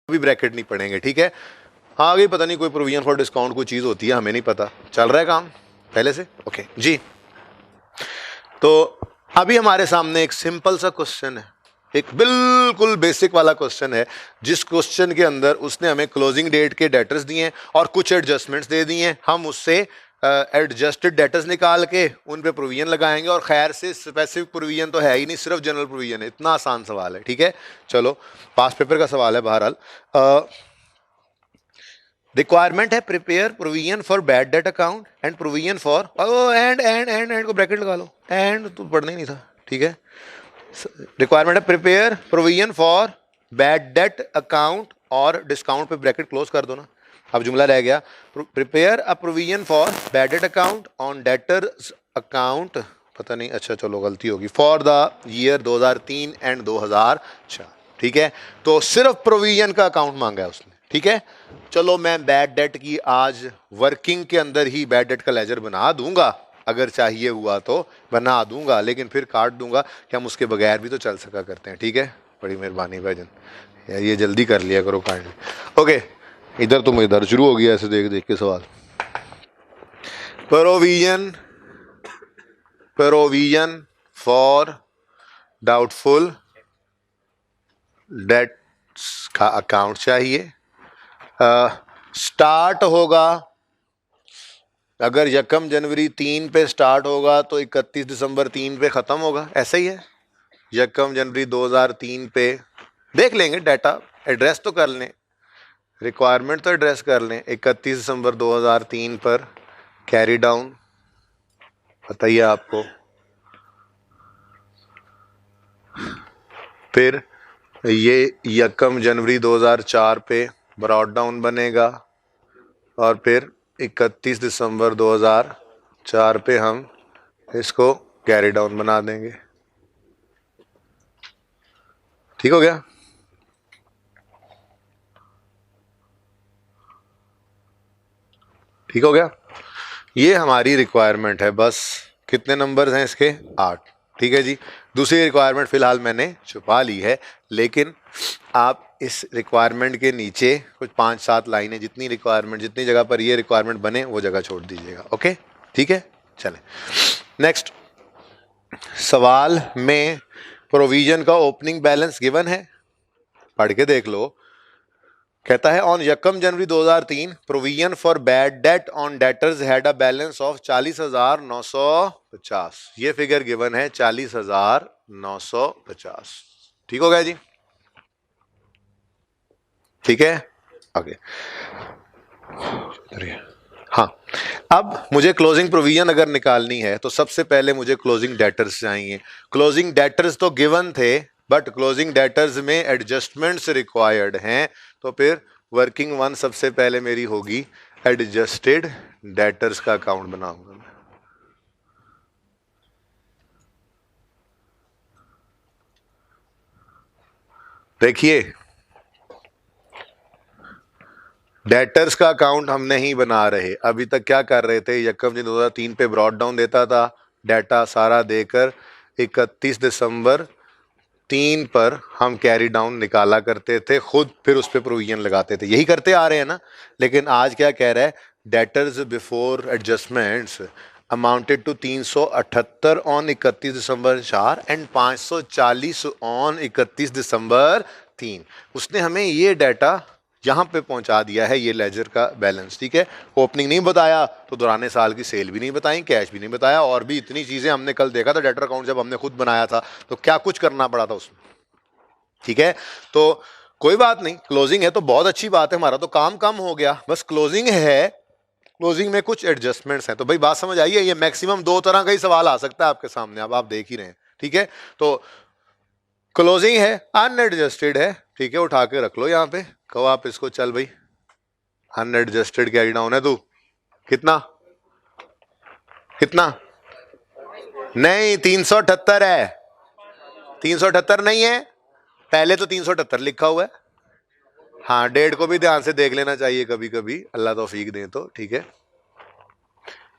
भी ब्रैकेट नहीं पढ़ेंगे, ठीक है। आगे पता नहीं कोई प्रोविजन फॉर डिस्काउंट कोई चीज़ होती है, हमें नहीं पता। चल रहा है काम पहले से, ओके जी। तो अभी हमारे सामने एक सिंपल सा क्वेश्चन है, एक बिल्कुल बेसिक वाला क्वेश्चन है, जिस क्वेश्चन के अंदर उसने हमें क्लोजिंग डेट के डेटर्स दिए हैं और कुछ एडजस्टमेंट्स दे दिए हैं। हम उससे एडजस्टेड डेटर्स निकाल के उन पे प्रोविजन लगाएंगे, और खैर से स्पेसिफिक प्रोविजन तो है ही नहीं, सिर्फ जनरल प्रोविजन है। इतना आसान सवाल है, ठीक है। चलो, पास पेपर का सवाल है। बहरहाल रिक्वायरमेंट है prepare provision for bad debt account and provision for and को ब्रैकेट लगा लो, एंड तो पढ़ना ही नहीं था, ठीक है। रिक्वायरमेंट है prepare provision for bad debt account और डिस्काउंट पे ब्रैकेट क्लोज कर दो ना। अब जुमला रह गया, prepare a provision for bad debt account on debtors account, पता नहीं, अच्छा चलो गलती होगी, फॉर द ईयर 2003 एंड 2004, ठीक है। तो सिर्फ प्रोविजन का अकाउंट मांगा है उसने, ठीक है। चलो मैं बैड डेट की आज वर्किंग के अंदर ही बैड डेट का लेजर बना दूंगा, अगर चाहिए हुआ तो बना दूंगा, लेकिन फिर काट दूंगा कि हम उसके बगैर भी तो चल सका करते हैं, ठीक है। बड़ी मेहरबानी भाईजन, यार ये जल्दी कर लिया करो काइंडली। ओके, इधर तुम इधर शुरू हो गया ऐसे देख देख के सवाल। प्रोविजन फॉर डाउटफुल डेट्स का अकाउंट चाहिए। स्टार्ट होगा, अगर 1 जनवरी 3 पे स्टार्ट होगा तो 31 दिसंबर 3 पे ख़त्म होगा, ऐसा ही है। 1 जनवरी 2003 पे देख लेंगे, डाटा एड्रेस तो कर लें, रिक्वायरमेंट तो एड्रेस कर लें। 31 दिसंबर 2003 पर कैरी डाउन, बताइए आपको। फिर ये 1 जनवरी 2004 पे ब्रॉड डाउन बनेगा, और फिर 31 दिसंबर 2004 पे हम इसको कैरी डाउन बना देंगे, ठीक हो गया। ठीक हो गया, ये हमारी रिक्वायरमेंट है। बस कितने नंबर्स हैं इसके? 8, ठीक है जी। दूसरी रिक्वायरमेंट फिलहाल मैंने छुपा ली है, लेकिन आप इस रिक्वायरमेंट के नीचे कुछ 5-7 लाइनें, जितनी रिक्वायरमेंट, जितनी जगह पर ये रिक्वायरमेंट बने वो जगह छोड़ दीजिएगा, ओके, ठीक है। चलें नेक्स्ट सवाल में प्रोविजन का ओपनिंग बैलेंस गिवन है, पढ़ के देख लो। कहता है on 1 January 2003 provision for bad debt on debtors had a balance of 40,950। ये फिगर गिवन है 40,950, ठीक हो गया जी, ठीक है। आगे हाँ, अब मुझे क्लोजिंग प्रोविजन अगर निकालनी है तो सबसे पहले मुझे क्लोजिंग डेटर्स चाहिए। क्लोजिंग डेटर्स तो गिवन थे, बट क्लोजिंग डेटर्स में एडजस्टमेंट्स रिक्वायर्ड हैं, तो फिर वर्किंग वन सबसे पहले मेरी होगी एडजस्टेड डेटर्स का अकाउंट बनाऊंगा मैं। देखिए, डेटर्स का अकाउंट हम नहीं बना रहे, अभी तक क्या कर रहे थे, 1 जनवरी 2003 पे ब्रॉड डाउन देता था, डाटा सारा देकर 31 दिसंबर 3 पर हम कैरी डाउन निकाला करते थे खुद, फिर उस पर प्रोविजन लगाते थे, यही करते आ रहे हैं ना। लेकिन आज क्या कह रहा है, debtors before adjustments amounted to 378 on 31 December 4 and 540 on 31 December 3। उसने हमें ये डाटा यहाँ पे पहुंचा दिया है, ये लेजर का बैलेंस, ठीक है। ओपनिंग नहीं बताया तो दौराने साल की सेल भी नहीं बताई, कैश भी नहीं बताया, और भी इतनी चीजें हमने कल देखा था। डेटर अकाउंट जब हमने खुद बनाया था तो क्या कुछ करना पड़ा था उसमें, ठीक है। तो कोई बात नहीं, क्लोजिंग है तो बहुत अच्छी बात है, हमारा तो काम कम हो गया। बस क्लोजिंग है, क्लोजिंग में कुछ एडजस्टमेंट्स हैं। तो भाई बात समझ आइए, ये मैक्सिमम 2 तरह का ही सवाल आ सकता है आपके सामने, अब आप देख ही रहे हैं, ठीक है। तो क्लोजिंग है, अनएडजस्टेड है, ठीक है, उठा के रख लो यहाँ पे, कहो आप इसको, चल भाई अनएडजस्टेड कैरी डाउन है, तू कितना कितना, नहीं 378 है, 378 नहीं है, पहले तो 378 लिखा हुआ है। हाँ, डेट को भी ध्यान से देख लेना चाहिए कभी कभी, अल्लाह तौफीक दे तो, ठीक है।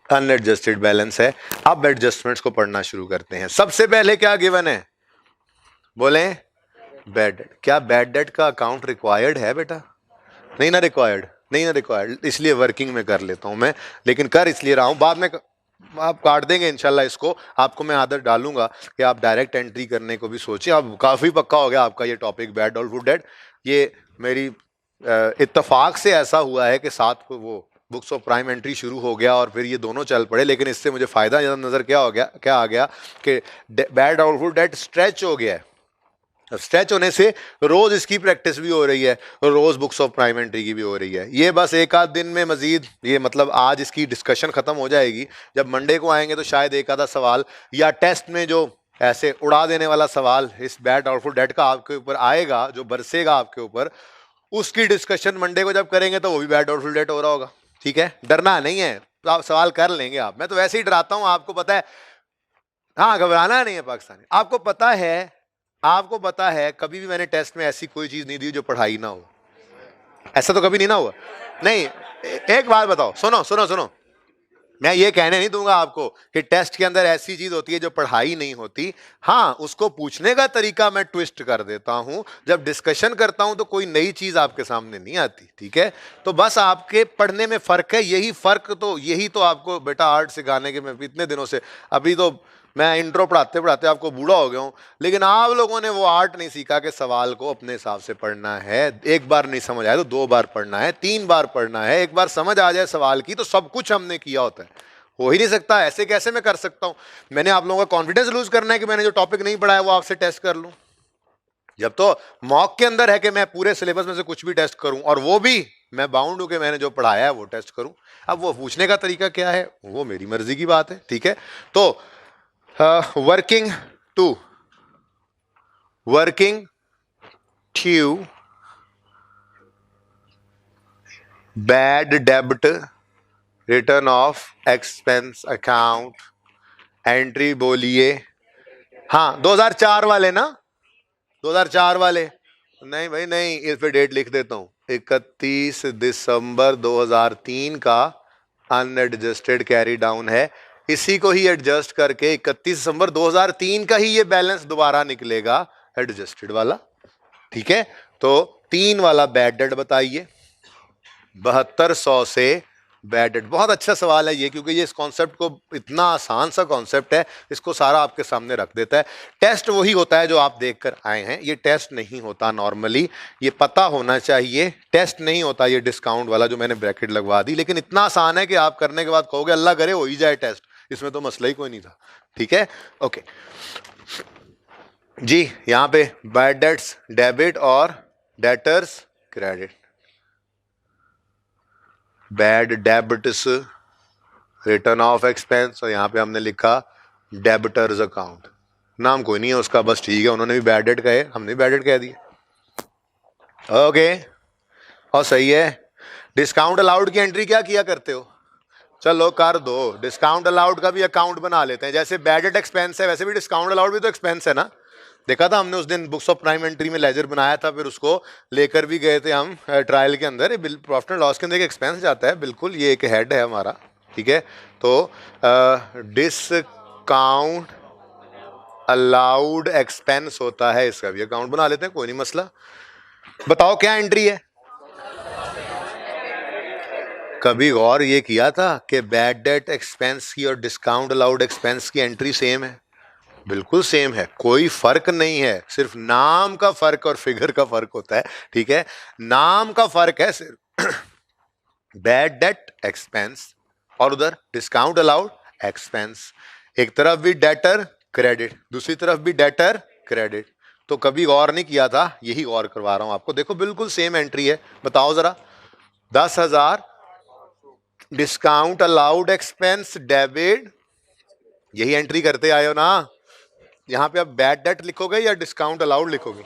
अनएडजस्टेड बैलेंस है। अब एडजस्टमेंट्स को पढ़ना शुरू करते हैं। सबसे पहले क्या गिवन है, बोले बैड डेट, क्या बैड डेट का अकाउंट रिक्वायर्ड है बेटा? नहीं ना रिक्वायर्ड, नहीं ना रिक्वायर्ड, इसलिए वर्किंग में कर लेता हूं मैं, लेकिन कर इसलिए रहा हूं, बाद में आप काट देंगे इंशाल्लाह इसको, आपको मैं आदत डालूंगा कि आप डायरेक्ट एंट्री करने को भी सोचें। अब काफ़ी पक्का हो गया आपका ये टॉपिक बैड और गुड डेट। ये मेरी इत्तेफाक से ऐसा हुआ है कि साथ को वो बुक्स ऑफ प्राइम एंट्री शुरू हो गया और फिर ये दोनों चल पड़े, लेकिन इससे मुझे फ़ायदा नज़र क्या हो गया, क्या आ गया कि बैड और गुड डेट स्ट्रेच हो गया है। स्ट्रेच होने से रोज इसकी प्रैक्टिस भी हो रही है और रोज बुक्स ऑफ प्राइम एंट्री की भी हो रही है। ये बस एक आध दिन में मजीद, ये मतलब आज इसकी डिस्कशन खत्म हो जाएगी, जब मंडे को आएंगे तो शायद एक आधा सवाल या टेस्ट में जो ऐसे उड़ा देने वाला सवाल इस बैड डाउटफुल डेट का आपके ऊपर आएगा, जो बरसेगा आपके ऊपर, उसकी डिस्कशन मंडे को जब करेंगे तो वो भी बैड डाउटफुल डेट हो रहा होगा। ठीक है, डरना नहीं है, तो आप सवाल कर लेंगे आप, मैं तो वैसे ही डराता हूँ, आपको पता है। हाँ, घबराना नहीं है पाकिस्तानी, आपको पता है, आपको पता है कभी भी मैंने टेस्ट में ऐसी कोई चीज नहीं दी जो पढ़ाई ना हो, ऐसा तो कभी नहीं ना हुआ। नहीं, एक बात बताओ, सुनो सुनो सुनो, मैं ये कहने नहीं दूंगा आपको कि टेस्ट के अंदर ऐसी चीज होती है जो पढ़ाई नहीं होती। हाँ, उसको पूछने का तरीका मैं ट्विस्ट कर देता हूं, जब डिस्कशन करता हूं तो कोई नई चीज आपके सामने नहीं आती। ठीक है, तो बस आपके पढ़ने में फर्क है, यही फर्क, तो यही तो आपको बेटा आर्ट सिखाने के मैं इतने दिनों से, अभी तो मैं इंट्रो पढ़ाते पढ़ाते आपको बूढ़ा हो गया हूं, लेकिन आप लोगों ने वो आर्ट नहीं सीखा कि सवाल को अपने हिसाब से पढ़ना है। एक बार नहीं समझ आया तो दो बार पढ़ना है, तीन बार पढ़ना है, एक बार समझ आ जाए सवाल की तो सब कुछ हमने किया होता है। हो ही नहीं सकता, ऐसे कैसे मैं कर सकता हूं? मैंने आप लोगों का कॉन्फिडेंस लूज करना है कि मैंने जो टॉपिक नहीं पढ़ाया वो आपसे टेस्ट कर लूं? जब तो मॉक के अंदर है कि मैं पूरे सिलेबस में से कुछ भी टेस्ट करूं, और वो भी मैं बाउंड हूं कि मैंने जो पढ़ाया है वो टेस्ट करूं। अब वो पूछने का तरीका क्या है वो मेरी मर्जी की बात है। ठीक है, तो working two, working two bad डेब्ट written off expense account entry बोलिए। हाँ, 2004 वाले ना, 2004 वाले, नहीं भाई नहीं, इस पे डेट लिख देता हूँ, 31 दिसंबर 2003 का अनएडजस्टेड कैरी डाउन है, इसी को ही एडजस्ट करके 31 दिसंबर 2003 का ही ये बैलेंस दोबारा निकलेगा एडजस्टेड वाला। ठीक है, तो 3 वाला बैड डेट बताइए, 7200 से बैड डेट। बहुत अच्छा सवाल है ये, क्योंकि ये इस कॉन्सेप्ट को, इतना आसान सा कॉन्सेप्ट है, इसको सारा आपके सामने रख देता है। टेस्ट वही होता है जो आप देखकर आए हैं, ये टेस्ट नहीं होता नॉर्मली, ये पता होना चाहिए, टेस्ट नहीं होता ये डिस्काउंट वाला जो मैंने ब्रैकेट लगवा दी, लेकिन इतना आसान है कि आप करने के बाद कहोगे अल्लाह करे हो ही जाए टेस्ट, इसमें तो मसला ही कोई नहीं था। ठीक है, ओके जी, यहां पे बैड डेट्स डेबिट और debtors credit. Bad debits return off expense, और यहां पे हमने लिखा डेबिटर्स अकाउंट, नाम कोई नहीं है उसका, बस ठीक है, उन्होंने भी बैड डेट कहे, हमने भी बैड डेट कह दिया। ओके, और सही है। डिस्काउंट अलाउड की एंट्री क्या किया करते हो? चलो कर दो, डिस्काउंट अलाउड का भी अकाउंट बना लेते हैं, जैसे बैड डेट एक्सपेंस है वैसे भी डिस्काउंट अलाउड भी तो एक्सपेंस है ना। देखा था हमने उस दिन बुक्स ऑफ प्राइम एंट्री में लेजर बनाया था, फिर उसको लेकर भी गए थे हम ट्रायल के अंदर, प्रॉफिट एंड लॉस के अंदर एक एक्सपेंस जाता है, बिल्कुल ये एक हेड है हमारा। ठीक है, तो डिस्काउंट अलाउड एक्सपेंस होता है, इसका भी अकाउंट बना लेते हैं, कोई नहीं मसला। बताओ क्या एंट्री है? कभी गौर ये किया था कि बैड डेट एक्सपेंस की और डिस्काउंट अलाउड एक्सपेंस की एंट्री सेम है? बिल्कुल सेम है, कोई फर्क नहीं है, सिर्फ नाम का फर्क और फिगर का फर्क होता है। ठीक है, नाम का फर्क है सिर्फ, बैड डेट एक्सपेंस और उधर डिस्काउंट अलाउड एक्सपेंस, एक तरफ भी डेटर क्रेडिट, दूसरी तरफ भी डेटर क्रेडिट। तो कभी गौर नहीं किया था, यही गौर करवा रहा हूं आपको, देखो बिल्कुल सेम एंट्री है। बताओ जरा, 10,000 डिस्काउंट अलाउड एक्सपेंस डेबिट, यही एंट्री करते आए हो ना। यहां पे आप बैड डेट लिखोगे या डिस्काउंट अलाउड लिखोगे?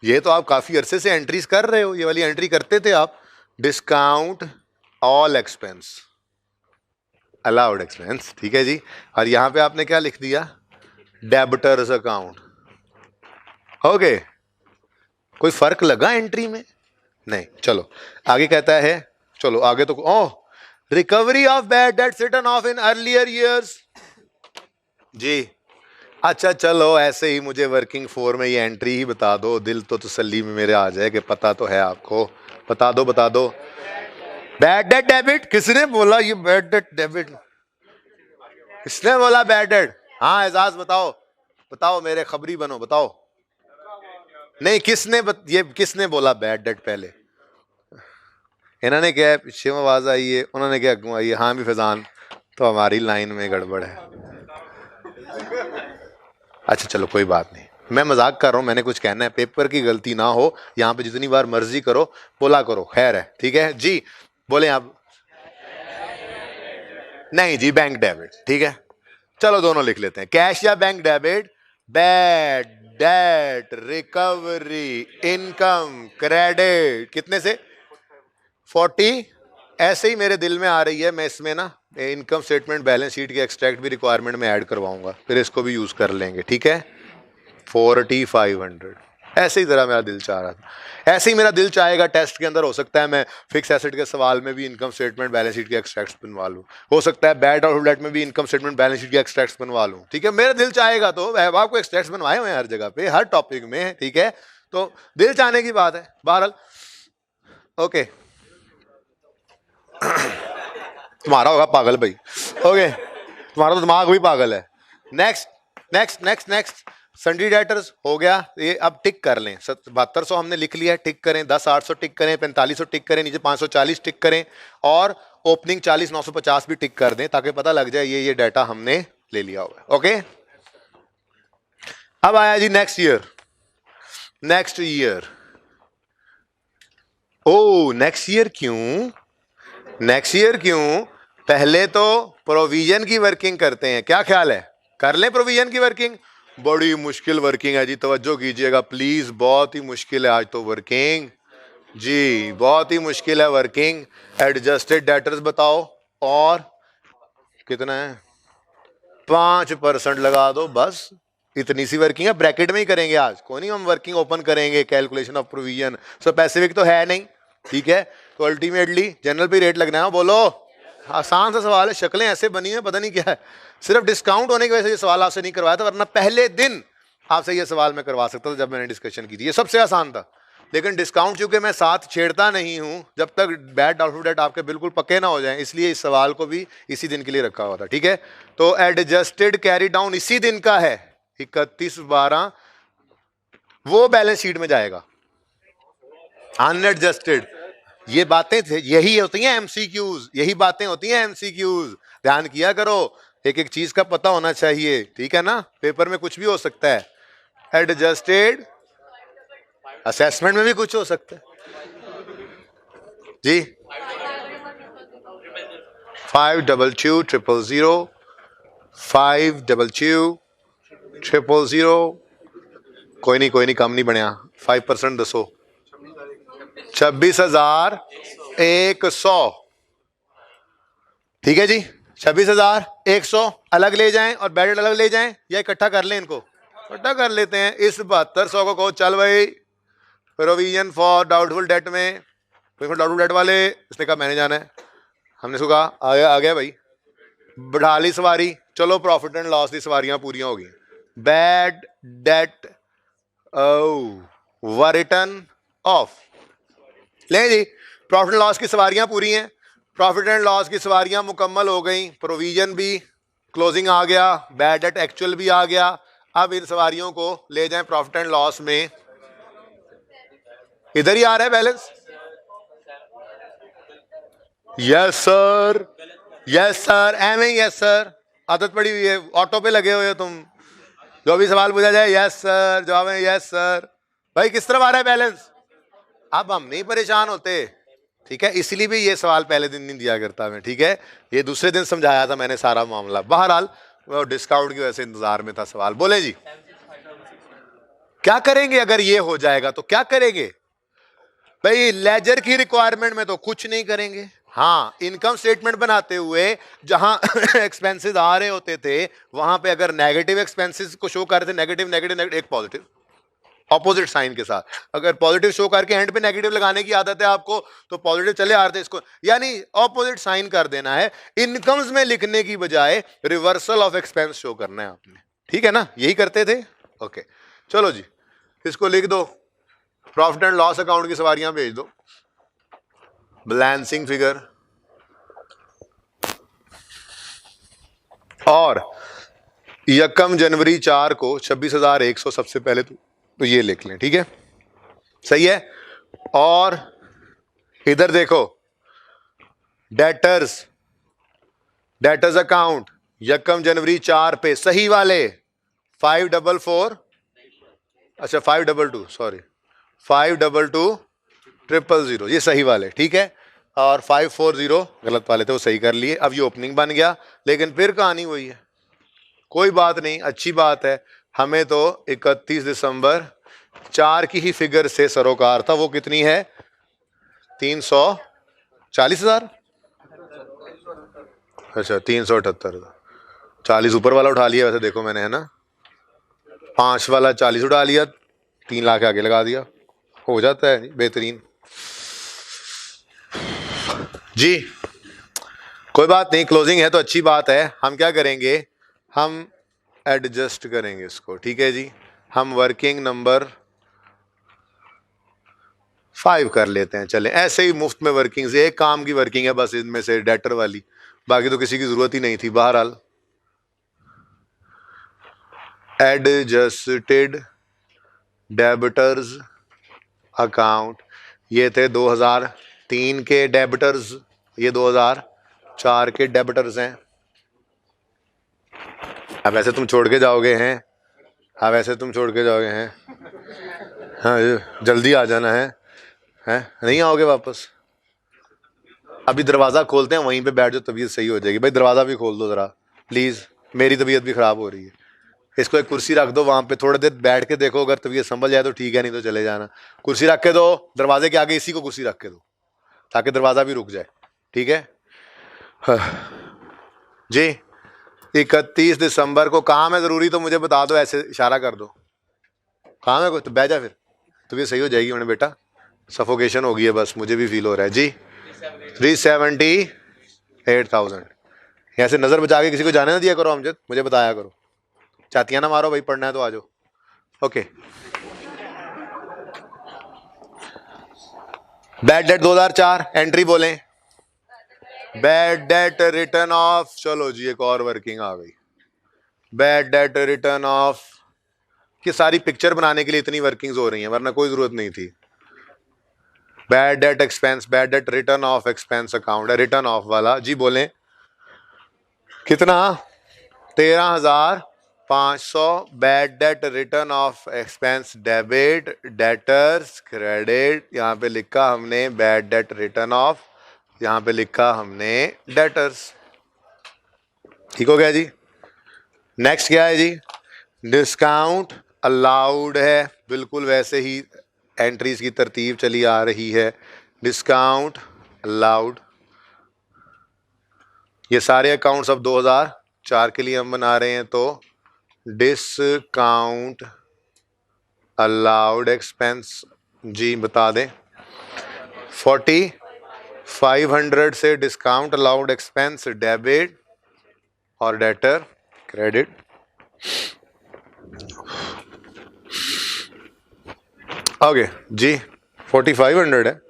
ये तो आप काफी अरसे से एंट्रीज कर रहे हो, ये वाली एंट्री करते थे आप, discount all expense allowed expense. ठीक है जी, और यहां पे आपने क्या लिख दिया? Debtors account. ओके, कोई फर्क लगा एंट्री में? नहीं। चलो आगे कहता है, चलो आगे तो, oh, recovery of bad debts written off in earlier years. जी, अच्छा चलो, ऐसे ही मुझे वर्किंग फोर में ये एंट्री ही बता दो, दिल तो तसल्ली में मेरे आ जाए कि पता तो है आपको। बता दो बता दो। बैड डेट डेबिट, किसने बोला ये बैड डेट डेबिट? किसने बोला बैड डेट? हाँ एजाज बताओ, बताओ मेरे खबरी बनो, बताओ। नहीं किसने ये किसने बोला बैड डेट पहले? इन्होंने क्या है, पीछे में आवाज आई है, उन्होंने क्या आई है? हाँ भी फैजान, तो हमारी लाइन में गड़बड़ है। अच्छा चलो कोई बात नहीं, मैं मजाक कर रहा हूँ, मैंने कुछ कहना है, पेपर की गलती ना हो, यहाँ पे जितनी बार मर्जी करो बोला करो, खैर है, ठीक है जी। बोले आप? नहीं जी, बैंक डेबिट, ठीक है। चलो दोनों लिख लेते हैं, कैश या bank debit. Bad debt recovery income credit, कितने से? 40। ऐसे ही मेरे दिल में आ रही है, मैं इसमें ना इनकम स्टेटमेंट बैलेंस शीट के एक्सट्रैक्ट भी रिक्वायरमेंट में ऐड करवाऊंगा, फिर इसको भी यूज कर लेंगे, ठीक है। 4500, ऐसे ही तरह मेरा दिल चाह रहा था, ऐसे ही मेरा दिल चाहेगा टेस्ट के अंदर, हो सकता है मैं फिक्स एसेट के सवाल में भी इनकम स्टेटमेंट बैलेंस शीट के एक्सट्रैक्ट्स बनवा लूँ, हो सकता है बैड और डेट में भी इनकम स्टेटमेंट बैलेंस शीट के एक्सट्रैक्ट्स बनवा लूँ, ठीक है। मेरा दिल चाहेगा तो आपको एक्सट्रैक्ट्स बनवाए हुए हैं हर जगह पे, हर टॉपिक में, ठीक है। तो दिल चाहने की बात है बहरहाल। ओके तुम्हारा होगा पागल भाई, ओके तुम्हारा तो दिमाग भी पागल है। Next next next next, सन्डी debtors हो गया ये, अब टिक कर लें। 7200 हमने लिख लिया है, टिक करें। 10,800 टिक करें, 4500 टिक करें, नीचे 540 टिक करें, और ओपनिंग 40,950 भी टिक कर दें, ताकि पता लग जाए ये डाटा हमने ले लिया होगा। ओके अब आया जी नेक्स्ट ईयर। नेक्स्ट ईयर, ओ नेक्स्ट ईयर क्यों? नेक्स्ट ईयर क्यों? पहले तो प्रोविजन की वर्किंग करते हैं, क्या ख्याल है? कर लें प्रोविजन की वर्किंग? बड़ी मुश्किल वर्किंग है जी, तवज्जो कीजिएगा प्लीज, बहुत ही मुश्किल है आज तो वर्किंग जी, बहुत ही मुश्किल है वर्किंग। एडजस्टेड डेटर्स बताओ, और कितना है? 5% लगा दो बस, इतनी सी वर्किंग है, ब्रैकेट में ही करेंगे आज, कोई नहीं हम वर्किंग ओपन करेंगे, calculation of provision, so Pacific तो है नहीं, ठीक है। तो अल्टीमेटली जनरल पे रेट लगना है, बोलो। आसान सा सवाल है, शक्लें ऐसे बनी है पता नहीं क्या है, सिर्फ डिस्काउंट होने की वजह से ये सवाल आपसे नहीं करवाया था, वरना पहले दिन आपसे ये सवाल मैं करवा सकता था जब मैंने डिस्कशन की थी, ये सबसे आसान था। लेकिन डिस्काउंट चूंकि मैं साथ छेड़ता नहीं हूं जब तक बैड डाउटफुल डेट आपके बिल्कुल पक्के ना हो जाएं, इसलिए इस सवाल को भी इसी दिन के लिए रखा हुआ था, ठीक है। तो एडजस्टेड कैरी डाउन इसी दिन का है, 31/12 वो बैलेंस शीट में जाएगा। अनएडजस्टेड, ये बातें यही होती हैं एमसीक्यूज, यही बातें होती हैं एमसीक्यूज, ध्यान किया करो, एक एक चीज का पता होना चाहिए, ठीक है ना, पेपर में कुछ भी हो सकता है। एडजस्टेड असेसमेंट में भी कुछ हो सकता है जी। 522000, 522000, कोई नहीं कम नहीं बनया, 5% दसो, 26,100, ठीक है जी। 26,100 अलग ले जाएं और बैलेट अलग ले जाएं, या इकट्ठा कर लें, इनको इकट्ठा कर लेते हैं। इस 7200 को कहो चल भाई प्रोविजन फॉर डाउटफुल डेट में, डाउटफुल डेट वाले, इसने कहा मैंने जाना है, हमने इसको कहा आ गया भाई, बढ़ा ली सवारी, चलो प्रॉफिट एंड लॉस की सवारियां पूरी हो गई। बैड डेट व रिटर्न ऑफ, ले जी प्रॉफिट एंड लॉस की सवारियां पूरी हैं, प्रॉफिट एंड लॉस की सवारियां मुकम्मल हो गई, प्रोविजन भी क्लोजिंग आ गया, बैड डेट एक्चुअल भी आ गया। अब इन सवारियों को ले जाएं प्रॉफिट एंड लॉस में, इधर ही आ रहा है balance. Yes sir, yes sir, um yes sir, आदत पड़ी हुई है, ऑटो पे लगे हुए हो तुम, जो भी सवाल पूछा जाए यस सर, जवाब है यस सर। भाई किस तरफ आ रहा है बैलेंस? अब हम नहीं परेशान होते, ठीक है, इसलिए भी ये सवाल पहले दिन नहीं दिया करता मैं, ठीक है, ये दूसरे दिन समझाया था मैंने सारा मामला। बहरहाल वो डिस्काउंट की वजह से इंतजार में था सवाल। बोले जी क्या करेंगे अगर ये हो जाएगा, तो क्या करेंगे भाई? लेजर की रिक्वायरमेंट में तो कुछ नहीं करेंगे, हाँ इनकम स्टेटमेंट बनाते हुए जहां एक्सपेंसेस आ रहे होते थे वहां पे अगर नेगेटिव एक्सपेंसेस को शो कर रहे थे, नेगेटिव नेगेटिव नेगेटिव, एक पॉजिटिव ऑपोजिट साइन के साथ, अगर पॉजिटिव शो करके एंड पे नेगेटिव लगाने की आदत है आपको, तो पॉजिटिव चले आ रहे थे, इसको यानी ऑपोजिट साइन कर देना है, इनकम्स में लिखने की बजाय रिवर्सल ऑफ एक्सपेंस शो करना है आपने, ठीक है ना, यही करते थे। ओके चलो जी, इसको लिख दो, प्रॉफिट एंड लॉस अकाउंट की सवारियां भेज दो। बैलेंसिंग फिगर और यकम जनवरी 4 को 26,100 सबसे पहले तो ये लिख लें, ठीक है, सही है। और इधर देखो, डेटर्स अकाउंट यकम जनवरी 4 पे सही वाले 544, अच्छा 522, सॉरी 522,000, ये सही वाले, ठीक है। और 540 गलत वाले थे, वो सही कर लिए। अब ये ओपनिंग बन गया, लेकिन फिर कहानी वही है। कोई बात नहीं, अच्छी बात है, हमें तो 31 दिसंबर 4 की ही फिगर से सरोकार था। वो कितनी है? 340,000, अच्छा 378। 40 ऊपर वाला उठा लिया वैसे, देखो मैंने, है ना, 5 वाला 40 उठा लिया, 3 लाख आगे लगा दिया, हो जाता है बेहतरीन जी। कोई बात नहीं, क्लोजिंग है तो अच्छी बात है। हम क्या करेंगे, हम एडजस्ट करेंगे इसको, ठीक है जी। हम वर्किंग नंबर 5 कर लेते हैं, चले ऐसे ही मुफ्त में वर्किंग से, एक काम की वर्किंग है बस इनमें से, डेटर वाली, बाकी तो किसी की जरूरत ही नहीं थी। बहरहाल एडजस्टेड डेबिटर्स अकाउंट, ये थे 2003 के डेबिटर्स, ये 2004 के डेबिटर्स हैं। अब ऐसे तुम छोड़ के जाओगे हैं, अब ऐसे तुम छोड़ के जाओगे हैं, हाँ जल्दी आ जाना है, नहीं आओगे वापस। अभी दरवाज़ा खोलते हैं, वहीं पे बैठ जाओ, तबीयत सही हो जाएगी। भाई दरवाज़ा भी खोल दो ज़रा प्लीज़, मेरी तबीयत भी ख़राब हो रही है। इसको एक कुर्सी रख दो वहाँ पे, थोड़ी देर बैठ के देखो, अगर तबीयत संभल जाए तो ठीक है, नहीं तो चले जाना। कुर्सी रख के दो दरवाजे के आगे, इसी को कुर्सी रख के दो ताकि दरवाज़ा भी रुक जाए, ठीक है। जी 31 दिसंबर को काम है ज़रूरी, तो मुझे बता दो, ऐसे इशारा कर दो, काम है कोई तो बैठ जा, फिर तबीयत सही हो जाएगी। मैंने बेटा सफोकेशन हो गई है बस, मुझे भी फील हो रहा है जी। 378,000, यहाँ से नज़र बचा के किसी को जाने ना दिया करो अमजद, मुझे बताया करो। चातियाँ ना मारो भाई, पढ़ना है तो आ जाओ। ओके, बैड डेट 2004 एंट्री बोलें, बैड डेट रिटर्न ऑफ, चलो जी एक और वर्किंग आ गई, बैड डेट रिटर्न ऑफ। कि सारी पिक्चर बनाने के लिए इतनी वर्किंग्स हो रही हैं, वरना कोई जरूरत नहीं थी। Bad debt expense, bad debt return off expense account है, रिटर्न ऑफ वाला जी बोलें, कितना? 13,500 bad debt return off expense debit, debtors credit, यहाँ पे लिखा हमने बैड डेट रिटर्न ऑफ, यहाँ पे लिखा हमने डेटर्स, ठीक हो गया जी। नेक्स्ट क्या है जी, डिस्काउंट अलाउड है, बिल्कुल वैसे ही एंट्रीज की तरतीब चली आ रही है। डिस्काउंट अलाउड, ये सारे अकाउंट्स अब 2004 के लिए हम बना रहे हैं, तो डिस्काउंट अलाउड एक्सपेंस जी बता दें, 4,500 से डिस्काउंट अलाउड एक्सपेंस डेबिट और डेटर क्रेडिट। ओके जी, 4,500 है,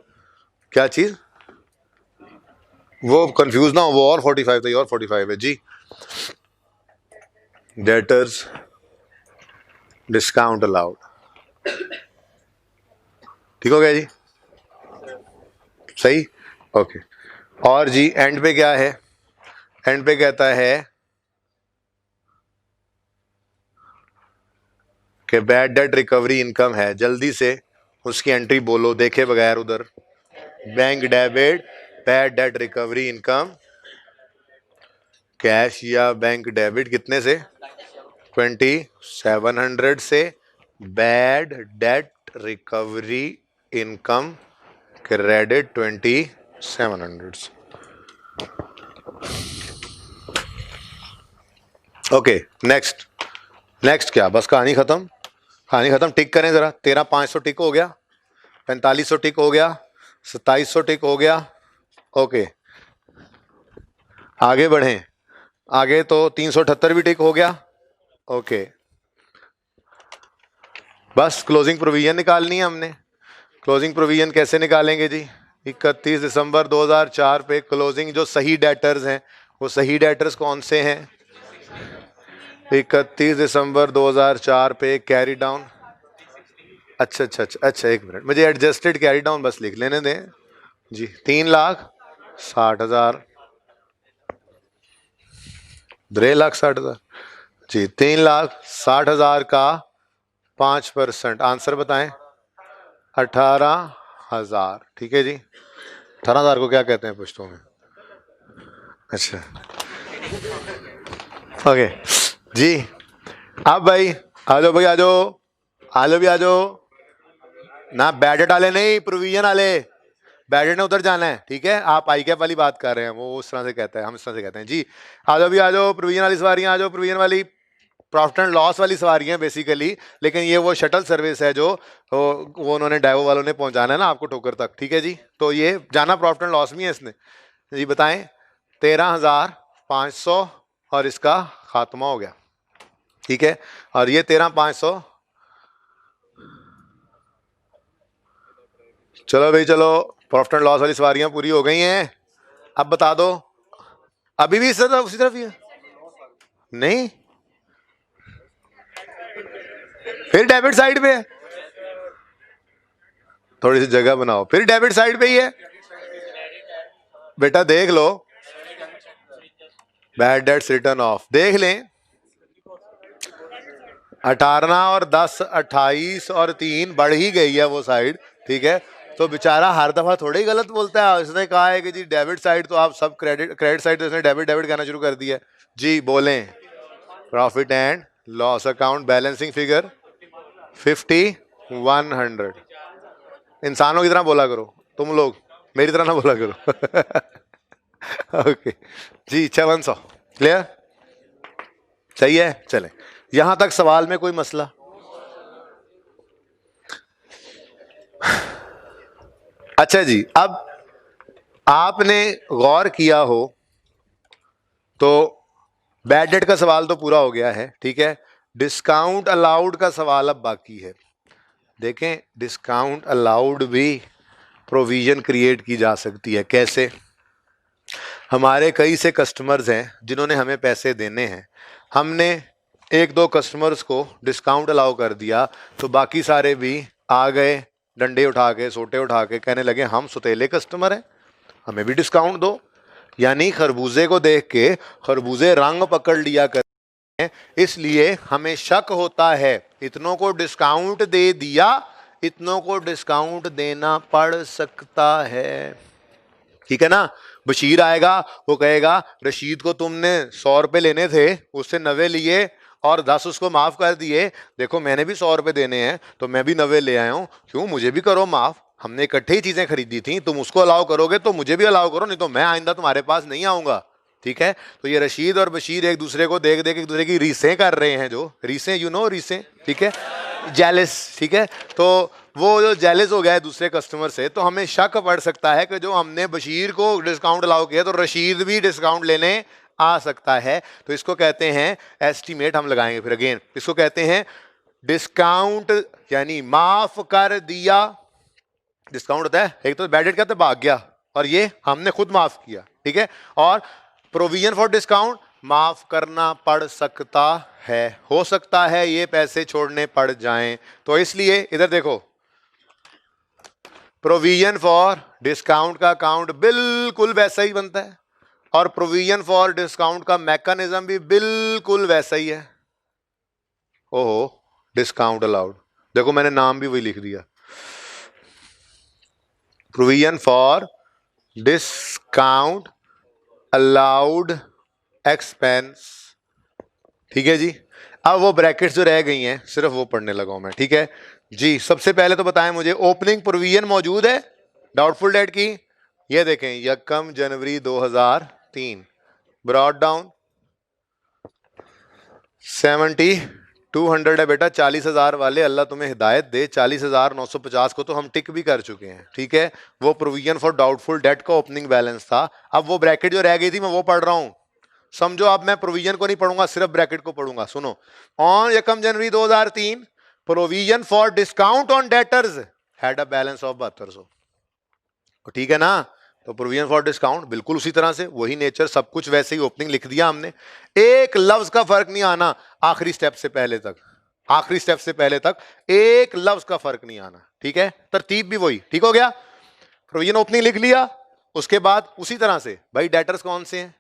क्या चीज़, वो कंफ्यूज ना हो, वो और 45 था, ये और 45 है जी। डेटर्स डिस्काउंट अलाउड, ठीक हो गया जी, सही, ओके। और जी एंड पे क्या है, एंड पे कहता है कि बैड डेट रिकवरी इनकम है, जल्दी से उसकी एंट्री बोलो देखे बगैर उधर। Bank debit, bad debt recovery income, cash या बैंक डेबिट कितने से? 2,700 से, bad debt recovery income credit 2,700 से। ओके नेक्स्ट, नेक्स्ट क्या, बस कहानी खत्म, कहानी खत्म। टिक करें जरा, 13,500 टिक हो गया, 4,500 टिक हो गया, 2,700 टिक हो गया। ओके आगे बढ़ें, आगे तो 378 भी टिक हो गया, ओके, बस क्लोजिंग प्रोविजन निकालनी है हमने। क्लोजिंग प्रोविजन कैसे निकालेंगे जी? 31 दिसंबर 2004 पे क्लोजिंग जो सही डेटर्स हैं, वो सही डेटर्स कौन से हैं? 31 दिसंबर 2004 पे कैरी डाउन, अच्छा, एक मिनट, मुझे एडजस्टेड कैरी डाउन बस लिख लेने दें जी। 3,60,000, 3,60,000 जी। 3,60,000 का 5%, आंसर बताएं। 18,000, ठीक है जी। 18,000 को क्या कहते हैं पुश्तों में? अच्छा, ओके जी। अब भाई आ जाओ, भाई आ जाओ, आ जाओ भी आ जाओ ना, बैडेट वाले नहीं, प्रोविजन वाले। बैडेट ने उधर जाना है, ठीक है। आप आई कैप वाली बात कर रहे हैं, वो उस तरह से कहता है, हम इस तरह से कहते हैं जी। आ जाओ भी आ जाओ, प्रोविजन वाली सवारियां आ जाओ, प्रोविजन वाली प्रॉफिट एंड लॉस वाली सवारियां बेसिकली, लेकिन ये वो शटल सर्विस है जो वो उन्होंने डाइवो वालों ने पहुंचाना है ना आपको ठोकर तक, ठीक है जी। तो ये जाना प्रॉफिट एंड लॉस में है इसने जी। बताएं, 13,500 और इसका खात्मा हो गया, ठीक है। और ये 13,500, चलो भाई चलो, प्रॉफिट एंड लॉस वाली सवारियां पूरी हो गई हैं। अब बता दो, अभी भी इस तरफ उसी तरफ ही है? नहीं, फिर डेबिट साइड पे है। थोड़ी सी जगह बनाओ, फिर डेबिट साइड पे ही है बेटा, देख लो। बैड डेट्स रिटर्न ऑफ देख लें। 18 और 10, 28 और 3 बढ़ ही गई है वो साइड, ठीक है। तो बेचारा हर दफा थोड़ा ही गलत बोलता है। इसने कहा है कि जी डेबिट साइड तो आप सब क्रेडिट साइड तो इसने डेबिट डेबिट कहना शुरू कर दिया जी। बोलें, profit and loss account balancing figure 50,100। इंसानों की तरह बोला करो तुम लोग, मेरी तरह ना बोला करो। ओके जी, 5600 क्लियर, सही है। चले, यहां तक सवाल में कोई मसला? अच्छा जी, अब आपने गौर किया हो तो बैड डेट का सवाल तो पूरा हो गया है, ठीक है। डिस्काउंट अलाउड का सवाल अब बाकी है। देखें, डिस्काउंट अलाउड भी प्रोविजन क्रिएट की जा सकती है। कैसे? हमारे कई से कस्टमर्स हैं जिन्होंने हमें पैसे देने हैं, हमने एक दो कस्टमर्स को डिस्काउंट अलाउ कर दिया, तो बाकी सारे भी आ गए डंडे उठा के, सोटे उठा के, कहने लगे हम सुतेले कस्टमर हैं, हमें भी डिस्काउंट दो। यानी खरबूजे को देख के खरबूजे रंग पकड़ लिया कर, इसलिए हमें शक होता है इतनों को डिस्काउंट दे दिया, इतनों को डिस्काउंट देना पड़ सकता है, ठीक है ना। बशीर आएगा, वो कहेगा रशीद को तुमने 100 रुपए लेने थे, उससे 90 लिए और 10 उसको माफ कर दिए। देखो मैंने भी 100 रुपए देने हैं तो मैं भी 90 ले आया हूं, क्यों मुझे भी करो माफ, हमने इकट्ठे ही चीजें खरीदी थी, तुम उसको अलाउ करोगे तो मुझे भी अलाउ करो, नहीं तो मैं आइंदा तुम्हारे पास नहीं आऊंगा, ठीक है। तो ये रशीद और बशीर एक दूसरे को देख देख एक दूसरे की रीसें कर रहे हैं, जो रीसें, यू नो रीसें, ठीक है, जेलस, ठीक है। तो वो जो जेलस हो गया है दूसरे कस्टमर से, तो हमें शक पड़ सकता है कि जो हमने बशीर को डिस्काउंट अलाउ किया तो रशीद भी डिस्काउंट लेने आ सकता है। तो इसको कहते हैं एस्टीमेट, हम लगाएंगे फिर अगेन, इसको कहते हैं डिस्काउंट, यानी माफ कर दिया। डिस्काउंट होता है, एक तो बैड डेट कहते भाग गया, और ये हमने खुद माफ किया, ठीक है। और प्रोविजन फॉर डिस्काउंट, माफ करना पड़ सकता है, हो सकता है ये पैसे छोड़ने पड़ जाएं। तो इसलिए इधर देखो, प्रोविजन फॉर डिस्काउंट का अकाउंट बिल्कुल वैसा ही बनता है, और प्रोविजन फॉर डिस्काउंट का मैकेनिज्म भी बिल्कुल वैसा ही है। ओहो, डिस्काउंट अलाउड, देखो मैंने नाम भी वही लिख दिया, provision for discount allowed expense, ठीक है जी। अब वो ब्रैकेट्स जो रह गई हैं सिर्फ वो पढ़ने लगा हूं मैं, ठीक है जी। सबसे पहले तो बताएं मुझे, ओपनिंग प्रोविजन मौजूद है डाउटफुल डेट की? ये देखें, 1 जनवरी 2003, ब्रॉड डाउन 70,200 है बेटा, 40,000 वाले, अल्लाह तुम्हें हिदायत दे। 40,950 को तो हम टिक भी कर चुके हैं, ठीक है। वो प्रोविजन फॉर डाउटफुल डेट का ओपनिंग बैलेंस था। अब वो ब्रैकेट जो रह गई थी मैं वो पढ़ रहा हूं, समझो आप, मैं प्रोविजन को नहीं पढ़ूंगा, सिर्फ ब्रैकेट को पढ़ूंगा। सुनो, on 1 January 2003 provision for discount on debtors had a balance of 7200। ठीक है ना? तो प्रोविजन फॉर डिस्काउंट बिल्कुल उसी तरह से, वही नेचर, सब कुछ वैसे ही, ओपनिंग लिख दिया हमने, एक लफ्ज का फर्क नहीं आना आखिरी स्टेप से पहले तक, आखिरी स्टेप से पहले तक एक लफ्ज का फर्क नहीं आना। ठीक है, तरतीब भी वही। ठीक हो गया? प्रोविजन ओपनिंग लिख लिया, उसके बाद उसी तरह से भाई डेटर्स कौन से हैं,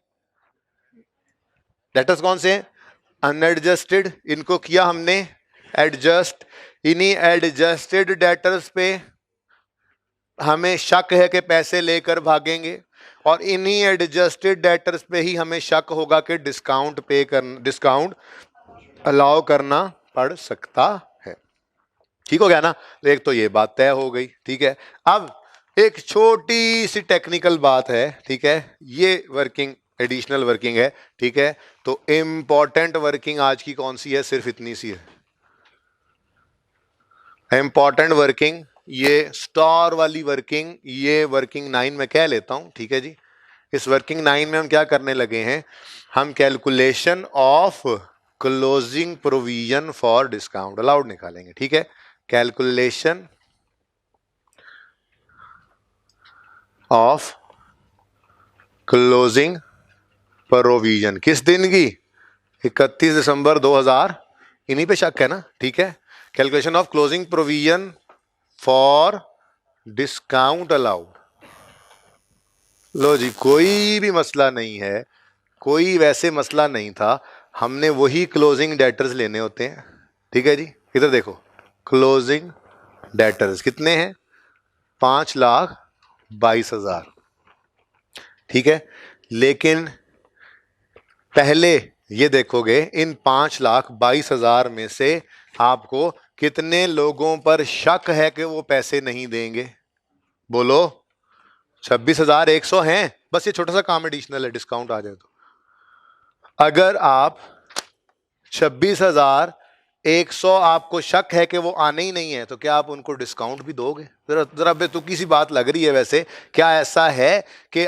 डेटर्स कौन से हैं? अनएडजस्टेड, इनको किया हमने एडजस्ट। इन्हीं एडजस्टेड डेटर्स पे हमें शक है कि पैसे लेकर भागेंगे, और इन्हीं एडजस्टेड डेटर्स पे ही हमें शक होगा कि डिस्काउंट पे करना, डिस्काउंट अलाउ करना पड़ सकता है। ठीक हो गया ना? तो एक तो ये बात तय हो गई। ठीक है, अब एक छोटी सी टेक्निकल बात है। ठीक है, ये वर्किंग एडिशनल वर्किंग है। ठीक है, तो इंपॉर्टेंट वर्किंग आज की कौन सी है? सिर्फ इतनी सी है इंपॉर्टेंट वर्किंग, ये स्टार वाली वर्किंग, ये वर्किंग 9 में कह लेता हूं। ठीक है जी, इस वर्किंग 9 में हम क्या करने लगे हैं? हम calculation of closing provision for discount allowed निकालेंगे। ठीक है, कैलकुलेशन ऑफ क्लोजिंग प्रोविजन किस दिन की? 31 दिसंबर 2000, इन्हीं पे शक है ना? ठीक है, calculation of closing provision for discount allowed. लो जी, कोई भी मसला नहीं है, कोई वैसे मसला नहीं था, हमने वही क्लोजिंग डेटर्स लेने होते हैं। ठीक है जी, इधर देखो, क्लोजिंग डेटर्स कितने हैं? 5,22,000। ठीक है, लेकिन पहले ये देखोगे इन 5,22,000 में से आपको कितने लोगों पर शक है कि वो पैसे नहीं देंगे? बोलो। 26,100 हैं। बस ये छोटा सा काम एडिशनल है, डिस्काउंट आ जाए तो। अगर आप 26,100 आपको शक है कि वो आने ही नहीं है, तो क्या आप उनको डिस्काउंट भी दोगे? जरा जरा बेतुकी सी बात लग रही है वैसे। क्या ऐसा है कि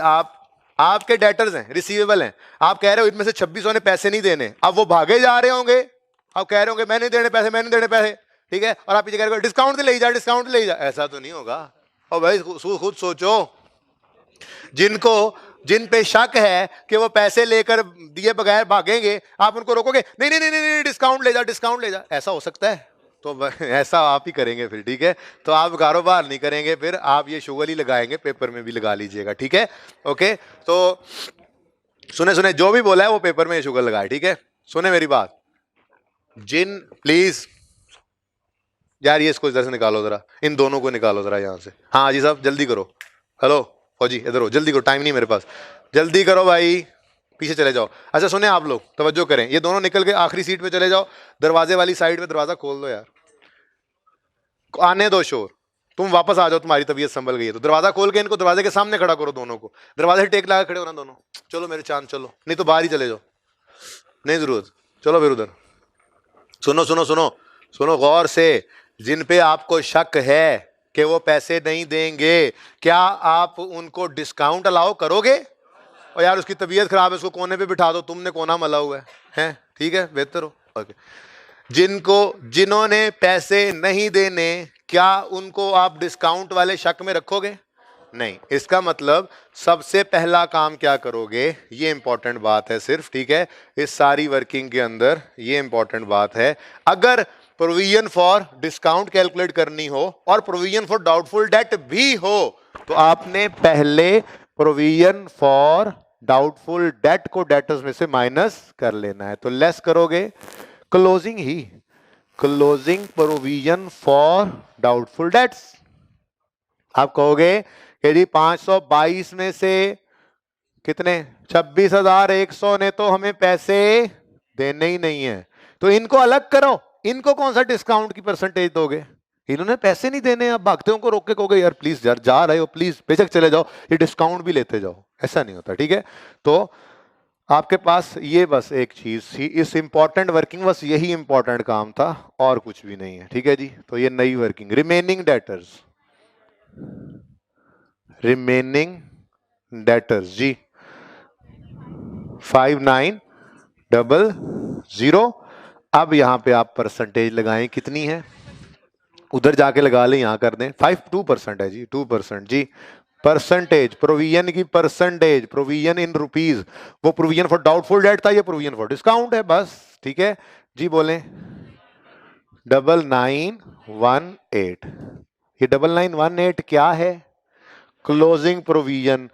आपके डेटर्स हैं, रिसीवेबल हैं, आप कह रहे हो इनमें से 2600 ने पैसे नहीं देने, अब वो भागे जा रहे होंगे, आप कह रहे होंगे मैं नहीं देने पैसे, मैं नहीं देने पैसे। ठीक है, और आप पीछे कह रहे हो डिस्काउंट ले जा, डिस्काउंट ले जा। ऐसा तो नहीं होगा। और भाई खुद सोचो, जिन पे शक है कि वो पैसे लेकर दिए बगैर भागेंगे, आप उनको रोकोगे? नहीं नहीं नहीं नहीं, डिस्काउंट ले जा, डिस्काउंट ले जा। ऐसा हो सकता है? तो ऐसा आप ही करेंगे फिर। ठीक है, तो आप कारोबार नहीं करेंगे फिर, आप ये शुगर ही लगाएंगे, पेपर में भी लगा लीजिएगा। ठीक है, ओके। तो सुने, जो भी बोला है वो पेपर में ये शुगर लगाए। ठीक है, सुने मेरी बात। प्लीज यार, ये इसको इधर से निकालो जरा, इन दोनों को निकालो जरा यहां से। हाँ जी साहब, जल्दी करो। हेलो फौजी, इधर हो, जल्दी करो, टाइम नहीं मेरे पास, जल्दी करो भाई, पीछे चले जाओ। अच्छा सुने आप लोग, तवज्जो करें, ये दोनों निकल के आखिरी सीट पे चले जाओ, दरवाजे वाली साइड पे दरवाजा खोल दो यार, आने दो शोर। तुम वापस आ जाओ, तुम्हारी तबीयत संभल गई है तो दरवाजा खोल के इनको दरवाजे के सामने खड़ा करो, दोनों को दरवाजे टेक लगा खड़े होना दोनों। चलो मेरे चांद चलो, नहीं तो बाहर ही चले जाओ, नहीं जरूरत, चलो फिर उधर। सुनो सुनो सुनो सुनो गौर से, जिन पे आपको शक है कि वो पैसे नहीं देंगे, क्या आप उनको डिस्काउंट अलाउ करोगे? और यार उसकी तबीयत खराब है, उसको कोने पे बिठा दो, तुमने कोना मला हुआ है, हैं? ठीक है, बेहतर हो। ओके, जिन्होंने पैसे नहीं देने, क्या उनको आप डिस्काउंट वाले शक में रखोगे? नहीं। इसका मतलब सबसे पहला काम क्या करोगे, ये इंपॉर्टेंट बात है सिर्फ। ठीक है, इस सारी वर्किंग के अंदर ये इंपॉर्टेंट बात है, अगर प्रोविजन फॉर डिस्काउंट कैलकुलेट करनी हो और प्रोविजन फॉर डाउटफुल डेट भी हो, तो आपने पहले प्रोविजन फॉर डाउटफुल डेट को डेटर्स में से माइनस कर लेना है। तो लेस करोगे closing he, closing provision for doubtful dates. आप कहोगे कि जी 522 में से कितने, 26,100 ने तो हमें पैसे देने ही नहीं है, तो इनको अलग करो, इनको कौन सा डिस्काउंट की परसेंटेज दोगे? इन्होंने पैसे नहीं देने, आप भागते हो, रोक के कहोगे यार प्लीज यार जा रहे हो प्लीज बेशक चले जाओ, ये डिस्काउंट भी लेते जाओ। ऐसा नहीं होता। ठीक है, तो आपके पास ये बस एक चीज थी, इस इंपॉर्टेंट वर्किंग, बस यही इंपॉर्टेंट काम था और कुछ भी नहीं है। ठीक है जी, तो ये नई working, remaining debtors, remaining debtors जी, 5900। अब यहाँ पे आप परसेंटेज लगाएं, कितनी है, उधर जाके लगा लें, यहाँ कर दें 2% है जी, 2% जी। परसेंटेज प्रोविजन की परसेंटेज, प्रोविजन इन रुपीज, वो प्रोविजन फॉर डाउटफुल डेट था, ये प्रोविजन फॉर डिस्काउंट है, बस ठीक है जी। बोलें 9918। ये 9918 क्या है? Closing provision.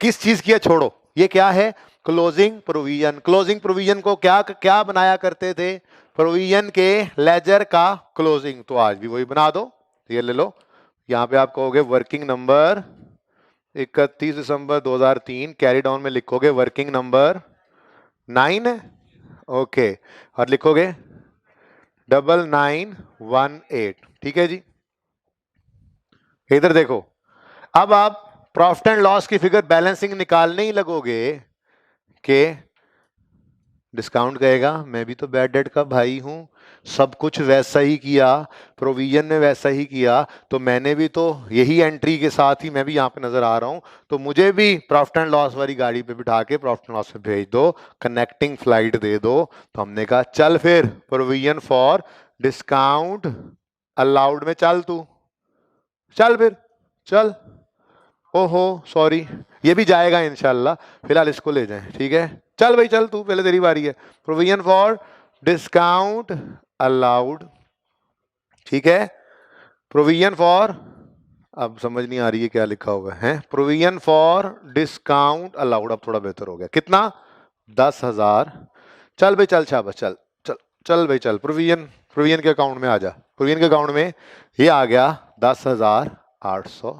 किस चीज की है छोड़ो, ये क्या है? Closing provision. क्लोजिंग प्रोविजन को क्या क्या बनाया करते थे? प्रोविजन के लेजर का क्लोजिंग। तो आज भी वही बना दो, ये ले लो। यहां पे आप कहोगे वर्किंग नंबर 31 दिसंबर 2003, कैरी डाउन में लिखोगे वर्किंग नंबर 9 है, ओके, और लिखोगे 9918, ठीक है जी। इधर देखो, अब आप प्रॉफिट एंड लॉस की फिगर बैलेंसिंग निकालने ही लगोगे कि डिस्काउंट कहेगा मैं भी तो बैड डेट का भाई हूं, सब कुछ वैसा ही किया, प्रोविजन ने वैसा ही किया, तो मैंने भी तो यही एंट्री के साथ ही मैं भी यहां पे नजर आ रहा हूं, तो मुझे भी प्रॉफिट एंड लॉस वाली गाड़ी पे बिठा के प्रॉफिट एंड लॉस में भेज दो, कनेक्टिंग फ्लाइट दे दो। तो हमने कहा चल फिर प्रोविजन फॉर डिस्काउंट अलाउड में चल, तू चल फिर, चल। ओहो सॉरी, ये भी जाएगा इंशाल्लाह, फिलहाल इसको ले जाएं, ठीक है। चल भाई चल, तू पहले, तेरी बारी है। प्रोविजन फॉर डिस्काउंट अलाउड, ठीक है। प्रोविजन फॉर, अब समझ नहीं आ रही है क्या लिखा हुआ है, प्रोविजन फॉर डिस्काउंट अलाउड। अब थोड़ा बेहतर हो गया, कितना? 10,000। चल भाई चल, शाबाश, चल चल चल भाई चल। प्रोविजन, प्रोविजन के अकाउंट में आ जा, प्रोविजन के अकाउंट में ये आ गया 10,800।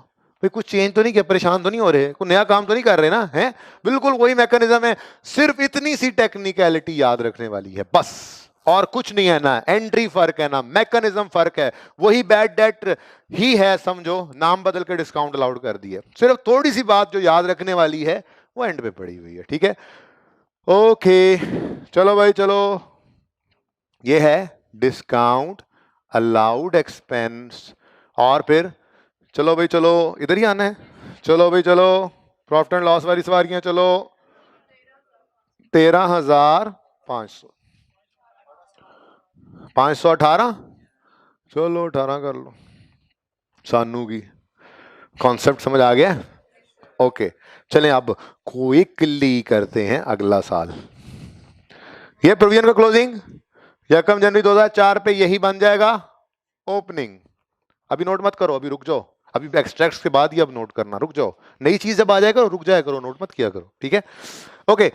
भाई कुछ चेंज तो नहीं किया, परेशान तो नहीं हो रहे, कोई नया काम तो नहीं कर रहे ना, है? बिल्कुल वही मैकेनिज्म है, सिर्फ इतनी सी टेक्निकलिटी याद रखने वाली है बस, और कुछ नहीं है ना। एंट्री फर्क है ना, मैकेनिज्म फर्क है, वही बैड डेट ही है, समझो नाम बदल के डिस्काउंट अलाउड कर दिए। सिर्फ थोड़ी सी बात जो याद रखने वाली है वो एंड पे पड़ी हुई है, ठीक है। ओके चलो भाई चलो, ये है डिस्काउंट अलाउड एक्सपेंस। और फिर चलो भाई चलो, इधर ही आना है, चलो भाई चलो, प्रॉफिट एंड लॉस वाली सवारियां, चलो 13,500, 518, चलो 18 कर लो। सानू की कॉन्सेप्ट समझ आ गया? ओके चलें अब क्विकली करते हैं अगला साल। ये प्रोविजन का क्लोजिंग 1 जनवरी 2004 पे यही बन जाएगा ओपनिंग। अभी नोट मत करो, अभी रुक जाओ, अभी एक्सट्रैक्ट्स के बाद ही अब नोट करना, रुक जाओ, नई चीज जब आ जाएगा रुक जाया करो, नोट मत किया करो, ठीक है। Okay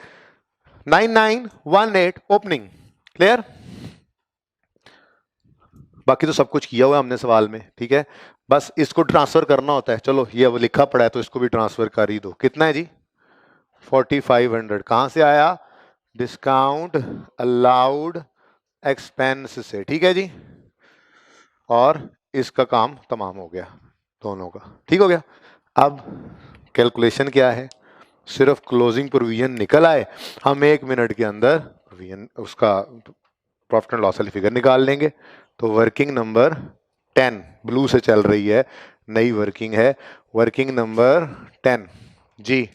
9918 opening, clear? बाकी तो सब कुछ किया हुआ है हमने सवाल में, ठीक है, बस इसको ट्रांसफर करना होता है। चलो ये अब लिखा पड़ा है तो इसको भी ट्रांसफर कर ही दो। कितना है जी? 4500। कहां से आया? डिस्काउंट अलाउड एक्सपेंस से, ठीक है जी। और इसका काम तमाम हो गया, दोनों का ठीक हो गया। अब कैलकुलेशन क्या है? सिर्फ क्लोजिंग प्रोविजन निकल आए, हम 1 मिनट के अंदर प्रोविजन उसका प्रॉफिट एंड लॉस वाली फिगर निकाल लेंगे। तो वर्किंग नंबर 10 ब्लू से चल रही है, नई वर्किंग है, वर्किंग नंबर 10 जी।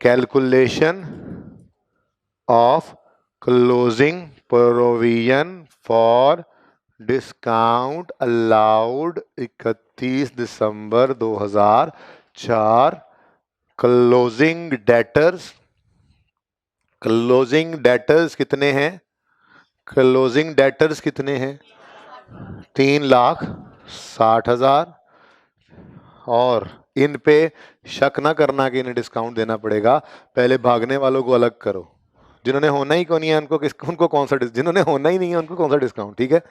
Calculation of closing provision for discount allowed 31 December 2004। Closing debtors, closing debtors कितने हैं? क्लोजिंग डेटर्स कितने हैं? 3,60,000। और इन पे शक ना करना कि इन्हें डिस्काउंट देना पड़ेगा, पहले भागने वालों को अलग करो, जिन्होंने होना ही नहीं है उनको उनको कौन सा, जिन्होंने होना ही नहीं है उनको कौन सा डिस्काउंट, ठीक है।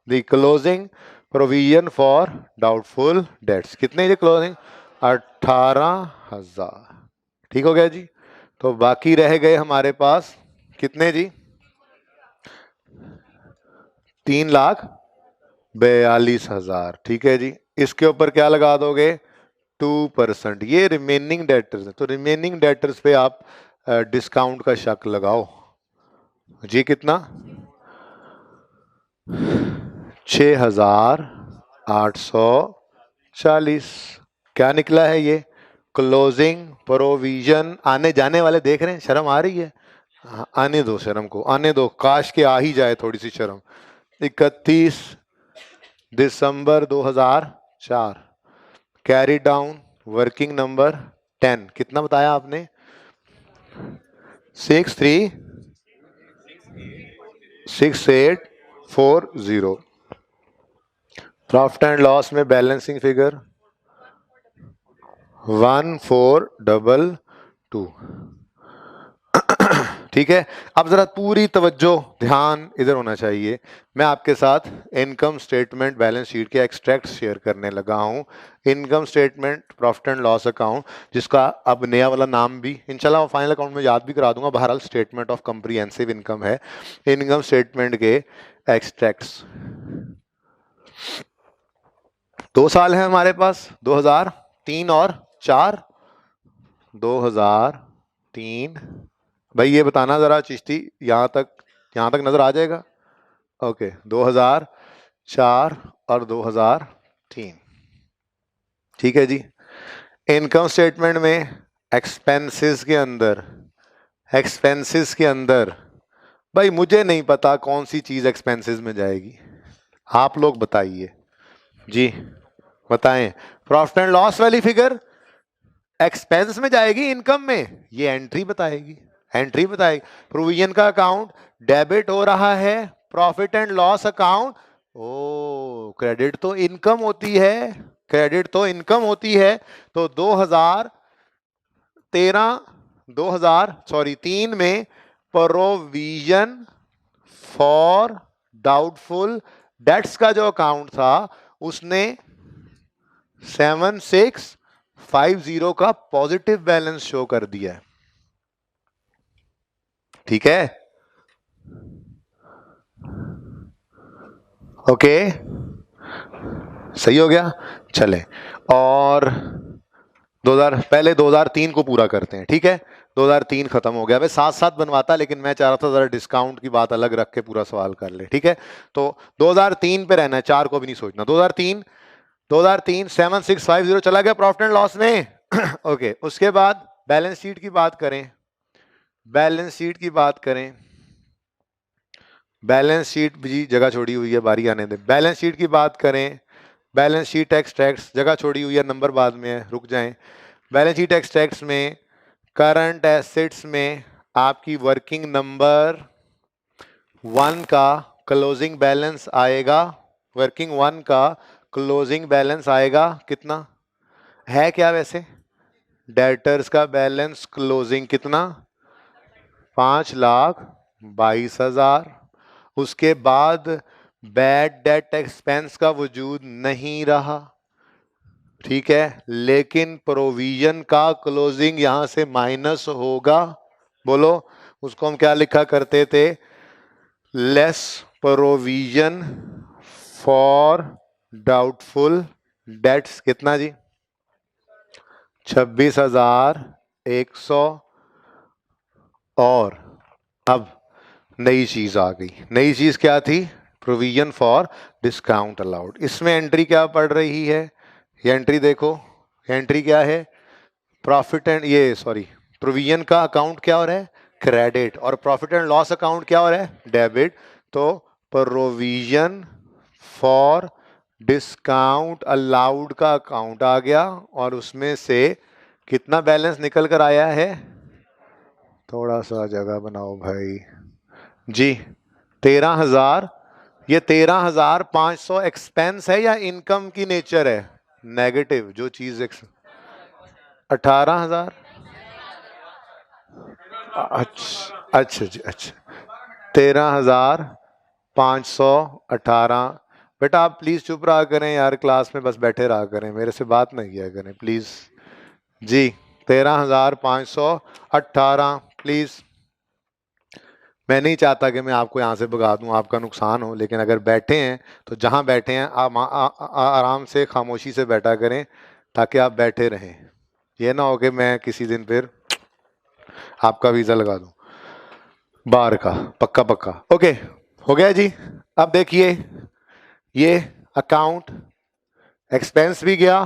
The closing provision for doubtful debts कितने जी? क्लोजिंग 18,000, ठीक हो गया जी। तो बाकी रह गए हमारे पास कितने जी? 3,42,000, ठीक है जी। इसके ऊपर क्या लगा दोगे? 2%। ये रिमेनिंग डेटर्स है, तो रिमेनिंग डेटर्स पे आप डिस्काउंट का शक लगाओ जी। कितना? 6,840। क्या निकला है ये? Closing provision. आने जाने वाले देख रहे हैं, शर्म आ रही है? हाँ, आने दो शर्म को, आने दो, काश के आ ही जाए थोड़ी सी शर्म। 31 December 2004, carry down, working number 10, कितना बताया आपने? 636840। प्रॉफिट एंड लॉस में बैलेंसिंग फिगर 1422। ठीक है, अब जरा पूरी तवज्जो ध्यान इधर होना चाहिए। मैं आपके साथ इनकम स्टेटमेंट बैलेंस शीट के एक्सट्रैक्ट शेयर करने लगा हूं। Income statement profit and loss account, जिसका अब नया वाला नाम भी इंशाल्लाह फाइनल अकाउंट में याद भी करा दूंगा, बहरहाल स्टेटमेंट ऑफ कंप्रीहेंसिव इनकम है। इनकम स्टेटमेंट के एक्सट्रैक्ट्स 2 साल है हमारे पास, 2003 और 4। 2003, भाई ये बताना जरा चिश्ती, यहाँ तक नजर आ जाएगा? ओके, 2004 और 2003। ठीक है जी। इनकम स्टेटमेंट में एक्सपेंसेस के अंदर भाई मुझे नहीं पता कौन सी चीज एक्सपेंसेस में जाएगी, आप लोग बताइए जी, बताएं। प्रॉफिट एंड लॉस वाली फिगर एक्सपेंस में जाएगी इनकम में, ये एंट्री बताएगी, प्रोविजन का अकाउंट डेबिट हो रहा है, profit and loss account, oh credit तो इनकम होती है, तो 2003 में प्रोविजन फॉर डाउटफुल डेट्स का जो अकाउंट था उसने 7650 का पॉजिटिव बैलेंस शो कर दिया है। ठीक है, ओके, सही हो गया। चले, और 2003 को पूरा करते हैं। ठीक है, 2003 खत्म हो गया, वे साथ साथ बनवाता, लेकिन मैं चाह रहा था जरा डिस्काउंट की बात अलग रख के पूरा सवाल कर ले। ठीक है, तो 2003 पे रहना है, 4 को भी नहीं सोचना। 2003 7650 चला गया प्रॉफिट एंड लॉस में। ओके, उसके बाद बैलेंस शीट की बात करें, बैलेंस शीट भी जगह छोड़ी हुई है, बारी आने दे। बैलेंस शीट की बात करें, बैलेंस शीट एक्सट्रैक्ट्स, जगह छोड़ी हुई है, नंबर बाद में है, रुक जाएं। बैलेंस शीट एक्सट्रैक्ट्स में करंट एसेट्स में आपकी वर्किंग नंबर 1 का क्लोजिंग बैलेंस आएगा, कितना है, क्या वैसे डेटर्स का बैलेंस क्लोजिंग कितना? 5,22,000। उसके बाद बैड डेट एक्सपेंस का वजूद नहीं रहा, ठीक है, लेकिन प्रोविजन का क्लोजिंग यहां से माइनस होगा। बोलो, उसको हम क्या लिखा करते थे? Less provision for doubtful dates, कितना जी? 26,100। और अब नई चीज आ गई, नई चीज क्या थी? Provision for discount allowed. इसमें एंट्री क्या पड़ रही है? ये एंट्री देखो, एंट्री क्या है? प्रॉफिट एंड प्रोविजन का अकाउंट क्या हो रहा है? क्रेडिट। और प्रॉफिट एंड लॉस अकाउंट क्या हो रहा है? डेबिट। तो प्रोविजन फॉर डिस्काउंट अलाउड का अकाउंट आ गया, और उसमें से कितना बैलेंस निकल कर आया है? थोड़ा सा जगह बनाओ भाई जी, 13,000। ये 13,500 एक्सपेंस है या इनकम की नेचर है? नेगेटिव, जो चीज 18,000। अच्छा जी, अच्छा, 13,518। बेटा आप प्लीज चुप रहा करें यार, क्लास में बस बैठे रहा करें, मेरे से बात नहीं किया करें प्लीज जी। 13,518 प्लीज। मैं नहीं चाहता कि मैं आपको यहाँ से भगा दूँ, आपका नुकसान हो, लेकिन अगर बैठे हैं तो जहाँ बैठे हैं आप आराम से खामोशी से बैठा करें, ताकि आप बैठे रहें। ये ना हो कि मैं किसी दिन फिर आपका वीज़ा लगा दूँ बाहर का, पक्का पक्का। ओके, हो गया जी। अब देखिए, ये अकाउंट एक्सपेंस भी गया,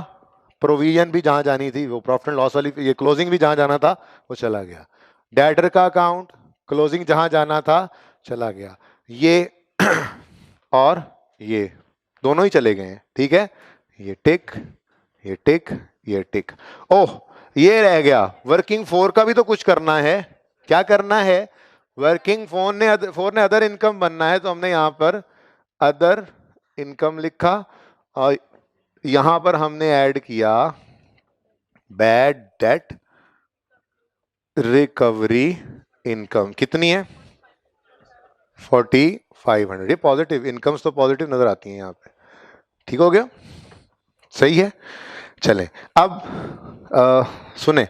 प्रोविजन भी जहाँ जानी थी वो प्रॉफिट एंड लॉस वाली, ये क्लोजिंग भी जहाँ जाना था वो चला गया। डेटर का अकाउंट क्लोजिंग जहां जाना था चला गया, ये और ये दोनों ही चले गए हैं, ठीक है। ये टिक, ये टिक, ये टिक। ओह, ये रह गया, वर्किंग फोर का भी तो कुछ करना है। क्या करना है? वर्किंग फोर ने अदर इनकम बनना है, तो हमने यहां पर अदर इनकम लिखा और यहां पर हमने ऐड किया बैड डेट रिकवरी इनकम। कितनी है? 4500। ये पॉजिटिव इनकम्स तो पॉजिटिव नजर आती हैं यहाँ पे। ठीक हो गया? सही है। चलें अब सुने,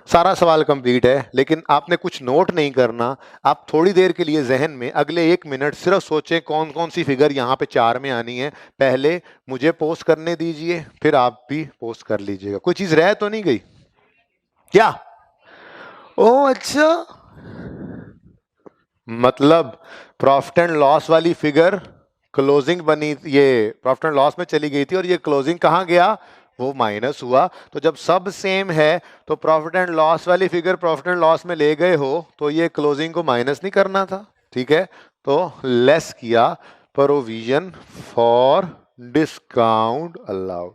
सारा सवाल कंप्लीट है, लेकिन आपने कुछ नोट नहीं करना। आप थोड़ी देर के लिए जहन में अगले 1 मिनट सिर्फ सोचें कौन कौन सी फिगर यहाँ पे 4 में आनी है। पहले मुझे पोस्ट करने दीजिए, फिर आप भी पोस्ट कर लीजिएगा। कोई चीज रह तो नहीं गई क्या? ओ अच्छा, मतलब प्रॉफिट एंड लॉस वाली फिगर क्लोजिंग बनी, ये प्रॉफिट एंड लॉस में चली गई थी और ये क्लोजिंग कहाँ गया? वो माइनस हुआ। तो जब सब सेम है तो प्रॉफिट एंड लॉस वाली फिगर प्रॉफिट एंड लॉस में ले गए हो तो ये क्लोजिंग को माइनस नहीं करना था, ठीक है। तो लेस किया, प्रोविजन फॉर डिस्काउंट अलाउड,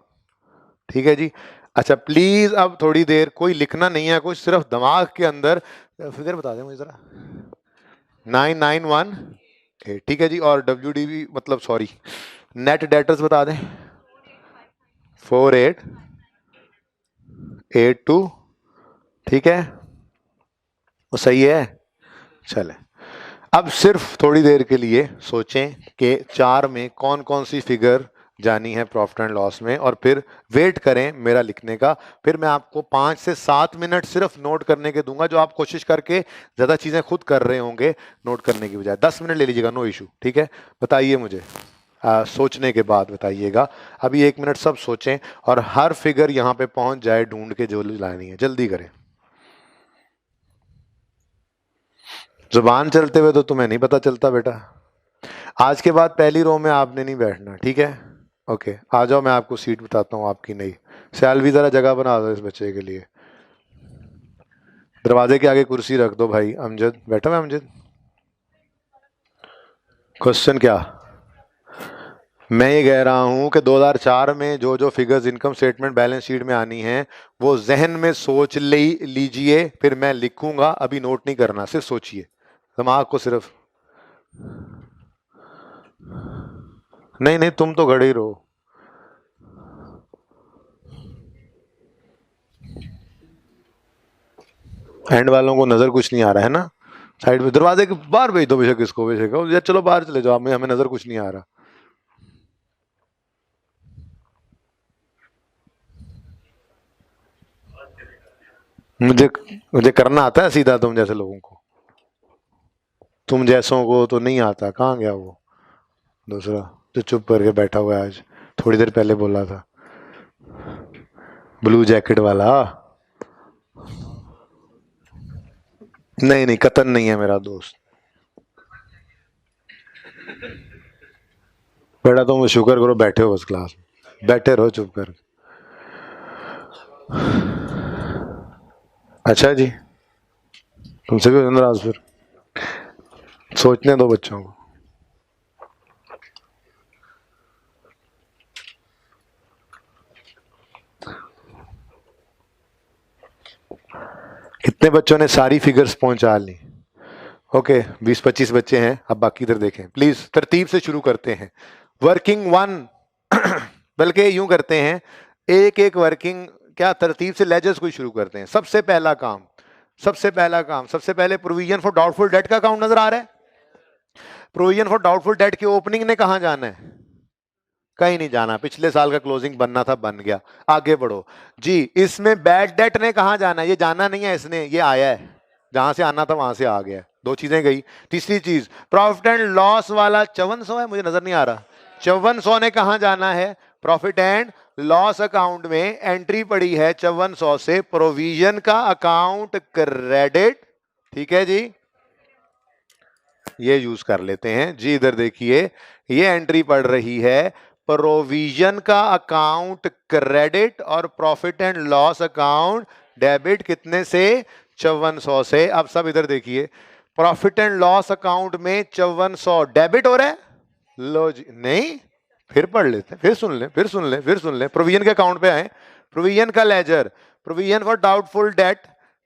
ठीक है जी। अच्छा प्लीज अब थोड़ी देर कोई लिखना नहीं है, कोई सिर्फ दिमाग के अंदर फिगर बता दें मुझे जरा। 991, ठीक है जी। और WDV मतलब सॉरी नेट डेटर्स बता दें। 4882, ठीक है, वो सही है। चले अब सिर्फ थोड़ी देर के लिए सोचें कि 4 में कौन कौन सी फिगर जानी है प्रॉफिट एंड लॉस में, और फिर वेट करें मेरा लिखने का। फिर मैं आपको 5 से 7 मिनट सिर्फ नोट करने के दूंगा, जो आप कोशिश करके ज़्यादा चीज़ें खुद कर रहे होंगे नोट करने की बजाय। 10 मिनट ले लीजिएगा, नो इशू, ठीक है। बताइए मुझे, सोचने के बाद बताइएगा। अभी 1 मिनट सब सोचें और हर फिगर यहाँ पे पहुंच जाए ढूंढ के जो लानी है, जल्दी करें। जुबान चलते हुए तो तुम्हें नहीं पता चलता बेटा। आज के बाद पहली रो में आपने नहीं बैठना, ठीक है। ओके, आ जाओ, मैं आपको सीट बताता हूँ आपकी नई। सैलवी जरा जगह बना दो इस बच्चे के लिए। दरवाजे के आगे कुर्सी रख दो भाई। अमजद बैठा है? अमजद, क्वेश्चन क्या? मैं ये कह रहा हूं कि 2004 में जो जो figures income statement balance sheet में आनी है वो जहन में सोच लीजिए, फिर मैं लिखूंगा। अभी नोट नहीं करना, सिर्फ सोचिए, दिमाग को सिर्फ। नहीं नहीं, तुम तो खड़े ही रहो। हैंड वालों को नजर कुछ नहीं आ रहा है ना? साइड पे दरवाजे के बाहर भेज दो बेशक, इसको बेशक, या चलो बाहर चले जाओ, हमें नजर कुछ नहीं आ रहा। मुझे मुझे करना आता है सीधा तुम जैसे लोगों को, तुम जैसों को तो नहीं आता। कहाँ गया वो दूसरा जो चुप करके बैठा हुआ है? आज थोड़ी देर पहले बोला था, ब्लू जैकेट वाला। नहीं नहीं, कतन नहीं है मेरा दोस्त। बेटा तुम शुक्र करो बैठे हो बस क्लास में, बैठे रहो चुप कर। अच्छा जी, तुमसे भी नाराज? फिर सोचने दो बच्चों को। कितने बच्चों ने सारी फिगर्स पहुंचा ली? ओके, 20-25 बच्चे हैं। अब बाकी इधर देखें प्लीज, तरतीब से शुरू करते हैं। वर्किंग 1 बल्कि यूं करते हैं, एक एक वर्किंग क्या तरतीब से लेजर्स को शुरू करते हैं। सबसे पहला काम, सबसे पहले प्रोविजन फॉर डाउटफुल डेट का अकाउंट नजर आ रहा है। प्रोविजन फॉर डाउटफुल डेट की ओपनिंग ने कहां जाना है? कहीं नहीं जाना, पिछले साल का क्लोजिंग बनना था, बन गया। आगे बढ़ो जी। इसमें बैड डेट ने कहां जाना है? ये जाना नहीं है, इसने ये आया है, जहां से आना था वहां से आ गया। 2 चीजें गई। तीसरी चीज, प्रॉफिट एंड लॉस वाला 5400 है, मुझे नजर नहीं आ रहा। 5400 ने कहां जाना है? प्रॉफिट एंड लॉस अकाउंट में एंट्री पड़ी है 5400 से प्रोविजन का अकाउंट क्रेडिट, ठीक है जी। ये यूज कर लेते हैं जी। इधर देखिए, ये एंट्री पड़ रही है प्रोविजन का अकाउंट क्रेडिट और profit and loss account debit. कितने से? 5400 से। अब सब इधर देखिए, प्रॉफिट एंड लॉस अकाउंट में 5400 डेबिट हो रहा है। लो जी, नहीं, फिर पढ़ लेते हैं, फिर सुन ले। प्रोविजन के अकाउंट पे आए। प्रोविजन का ledger, provision for doubtful debt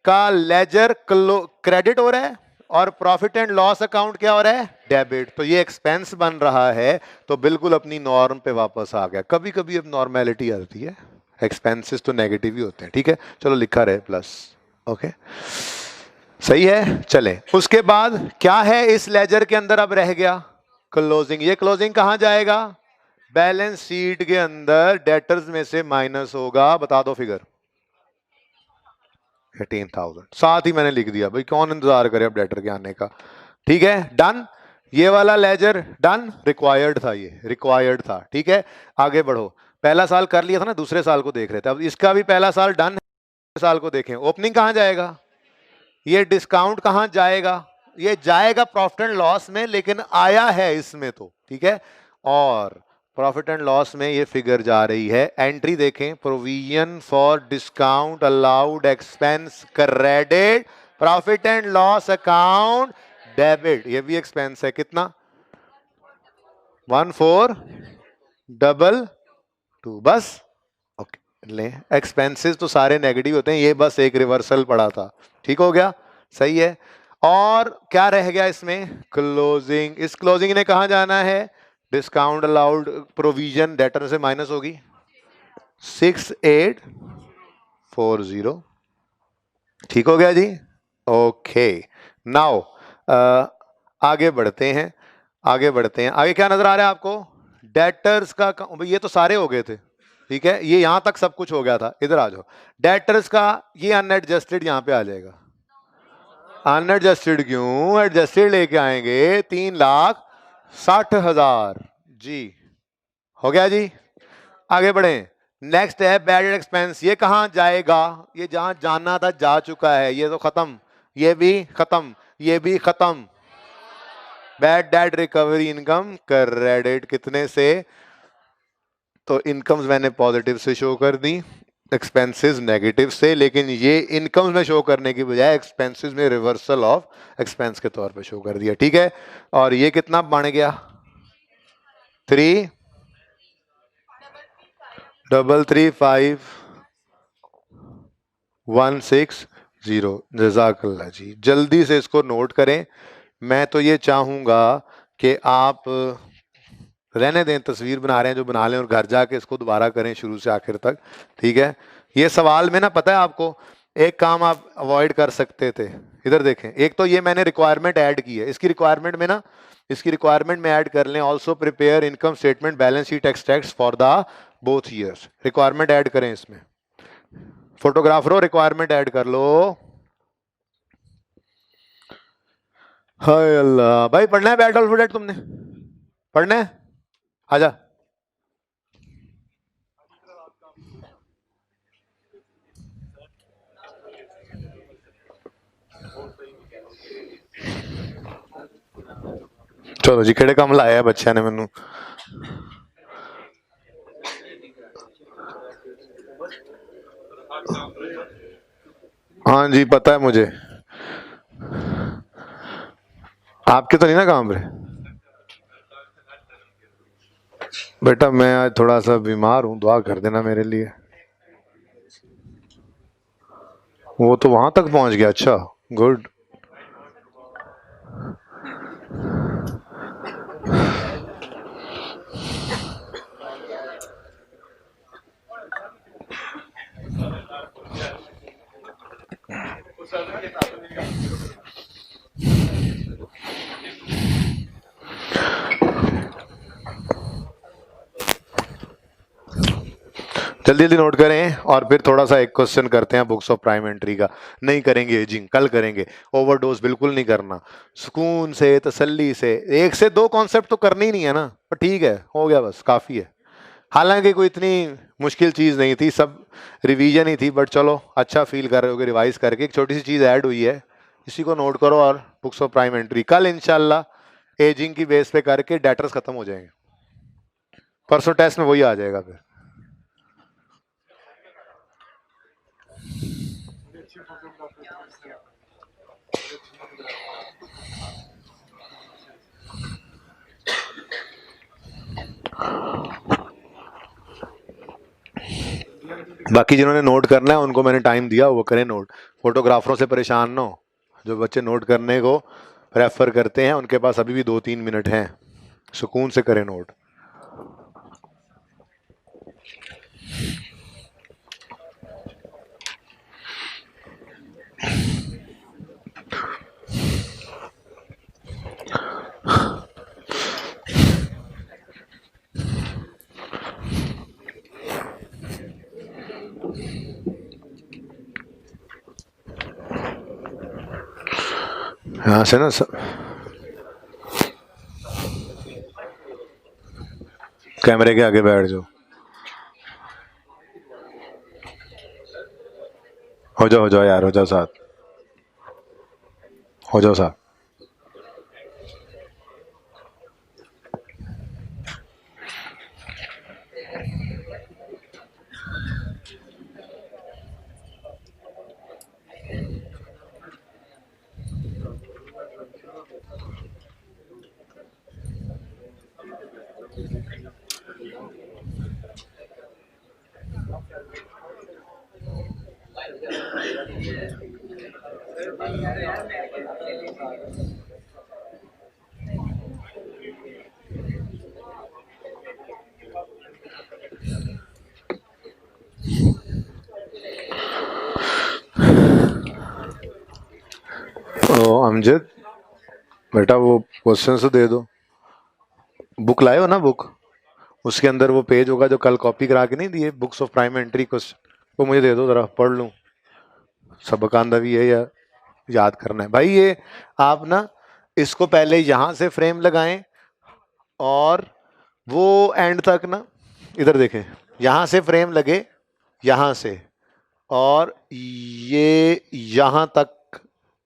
का लेजर क्रेडिट हो रहा है और प्रॉफिट एंड लॉस अकाउंट क्या हो रहा है, डेबिट। तो ये एक्सपेंस बन रहा है, तो बिल्कुल अपनी नॉर्म पे वापस आ गया। कभी कभी अब नॉर्मेलिटी आती है, एक्सपेंसेस तो नेगेटिव ही होते हैं, ठीक है। चलो लिखा रहे प्लस, ओके, सही है। चले, उसके बाद क्या है इस लेजर के अंदर अब रह गया, क्लोजिंग। ये क्लोजिंग कहां जाएगा, बैलेंस शीट के अंदर डेटर्स में से माइनस होगा। बता दो फिगर, 18,000। साथ ही मैंने लिख दिया, भाई कौन इंतजार करे अब डेटर के आने का। ठीक है, डन। ये वाला लेजर डन, रिक्वायर्ड था, ये रिक्वायर्ड था, ठीक है। आगे बढ़ो, पहला साल कर लिया था ना, दूसरे साल को देख रहे थे। अब इसका भी पहला साल डन है, साल को देखें। ओपनिंग कहां जाएगा, ये डिस्काउंट कहां जाएगा, ये जाएगा प्रॉफिट एंड लॉस में, लेकिन आया है इसमें तो, ठीक है। और प्रॉफिट एंड लॉस में ये फिगर जा रही है। एंट्री देखें, provision for discount allowed expense credit, profit and loss account debit. ये भी एक्सपेंस है, कितना, 1422, बस। ओके, ले, एक्सपेंसेस तो सारे नेगेटिव होते हैं, ये बस एक रिवर्सल पड़ा था, ठीक हो गया, सही है। और क्या रह गया इसमें, क्लोजिंग। इस क्लोजिंग ने कहा जाना है, डिस्काउंट अलाउड प्रोविजन डेटर से माइनस होगी 6840, ठीक हो गया जी। ओके, नाउ आगे बढ़ते हैं, आगे क्या नजर आ रहा है आपको, डेटर्स का ये तो सारे हो गए थे, ठीक है, ये यहां तक सब कुछ हो गया था। इधर आ जाओ, डेटर्स का ये अनएडजस्टेड यहां पे आ जाएगा। अनएडजस्टेड क्यों, एडजस्टेड लेके आएंगे, 3,60,000 जी, हो गया जी। आगे बढ़े, नेक्स्ट है बैड एक्सपेंस। ये कहां जाएगा, ये जहां जाना था जा चुका है, ये तो खत्म, ये भी खत्म, ये भी खत्म। Bad debt recovery income credit, कितने से, तो इनकम्स मैंने पॉजिटिव से शो कर दी, एक्सपेंसेस नेगेटिव से, लेकिन ये इनकम्स में शो करने की बजाय एक्सपेंसेस में रिवर्सल ऑफ एक्सपेंस के तौर पे शो कर दिया, ठीक है। और ये कितना बन गया, 3,33,5,160। जज़ाकल्लाह जी, जल्दी से इसको नोट करें। मैं तो ये चाहूंगा कि आप रहने दें, तस्वीर बना रहे हैं जो बना लें, और घर जाके इसको दोबारा करें शुरू से आखिर तक, ठीक है। ये सवाल में ना, पता है आपको, एक काम आप अवॉइड कर सकते थे। इधर देखें, एक तो ये मैंने रिक्वायरमेंट ऐड की है, इसकी रिक्वायरमेंट में ना, इसकी रिक्वायरमेंट में ऐड कर लें, also prepare income statement balance sheet extracts for the both years. Requirement add करें इसमें, फोटोग्राफरो रिक्वायरमेंट ऐड कर लो। हाय अल्लाह, भाई पढ़ना है बैट अल्फाबेट, तुमने पढ़ना है, आजा। चलो जी, ਕਿਹੜੇ ਕੰਮ ਲਾਇਆ ਬੱਚਿਆਂ ਨੇ ਮੈਨੂੰ। हाँ जी, पता है मुझे, आपके तो नहीं ना काम पे। बेटा मैं आज थोड़ा सा बीमार हूँ, दुआ कर देना मेरे लिए। वो तो वहां तक पहुंच गया, अच्छा, गुड। जल्दी जल्दी नोट करें, और फिर थोड़ा सा एक क्वेश्चन करते हैं बुक्स ऑफ प्राइम एंट्री का। नहीं करेंगे एजिंग, कल करेंगे। ओवरडोज बिल्कुल नहीं करना, सुकून से तसल्ली से, एक से दो कॉन्सेप्ट तो करनी ही नहीं है ना, पर ठीक है, हो गया, बस काफ़ी है। हालांकि कोई इतनी मुश्किल चीज़ नहीं थी, सब रिवीजन ही थी, बट चलो अच्छा फील कर रहे हो रिवाइज करके। एक छोटी सी चीज़ ऐड हुई है, इसी को नोट करो, और बुक्स ऑफ प्राइम एंट्री कल इंशाल्लाह एजिंग की बेस पे करके डेटर्स खत्म हो जाएंगे, परसों टेस्ट में वही आ जाएगा फिर। बाकी जिन्होंने नोट करना है उनको मैंने टाइम दिया, वो करें नोट। फोटोग्राफरों से परेशान ना हो, जो बच्चे नोट करने को प्रेफर करते हैं उनके पास अभी भी 2-3 मिनट हैं, सुकून से करें नोट। यहाँ से ना कैमरे के आगे बैठ जाओ, हो जाओ यार, हो जाओ साथ, हो जाओ साथ। ओ अमजद बेटा, वो क्वेश्चन तो दे दो। बुक लाए हो ना? बुक, उसके अंदर वो पेज होगा जो कल कॉपी करा के नहीं दिए, बुक्स ऑफ प्राइमरी क्वेश्चन, वो मुझे दे दो, जरा पढ़ लूँ। सबक आंदा भी है या याद करना है भाई? ये आप ना इसको पहले यहाँ से फ्रेम लगाएं और वो एंड तक ना, इधर देखें, यहाँ से फ्रेम लगे, यहाँ से, और ये यहाँ तक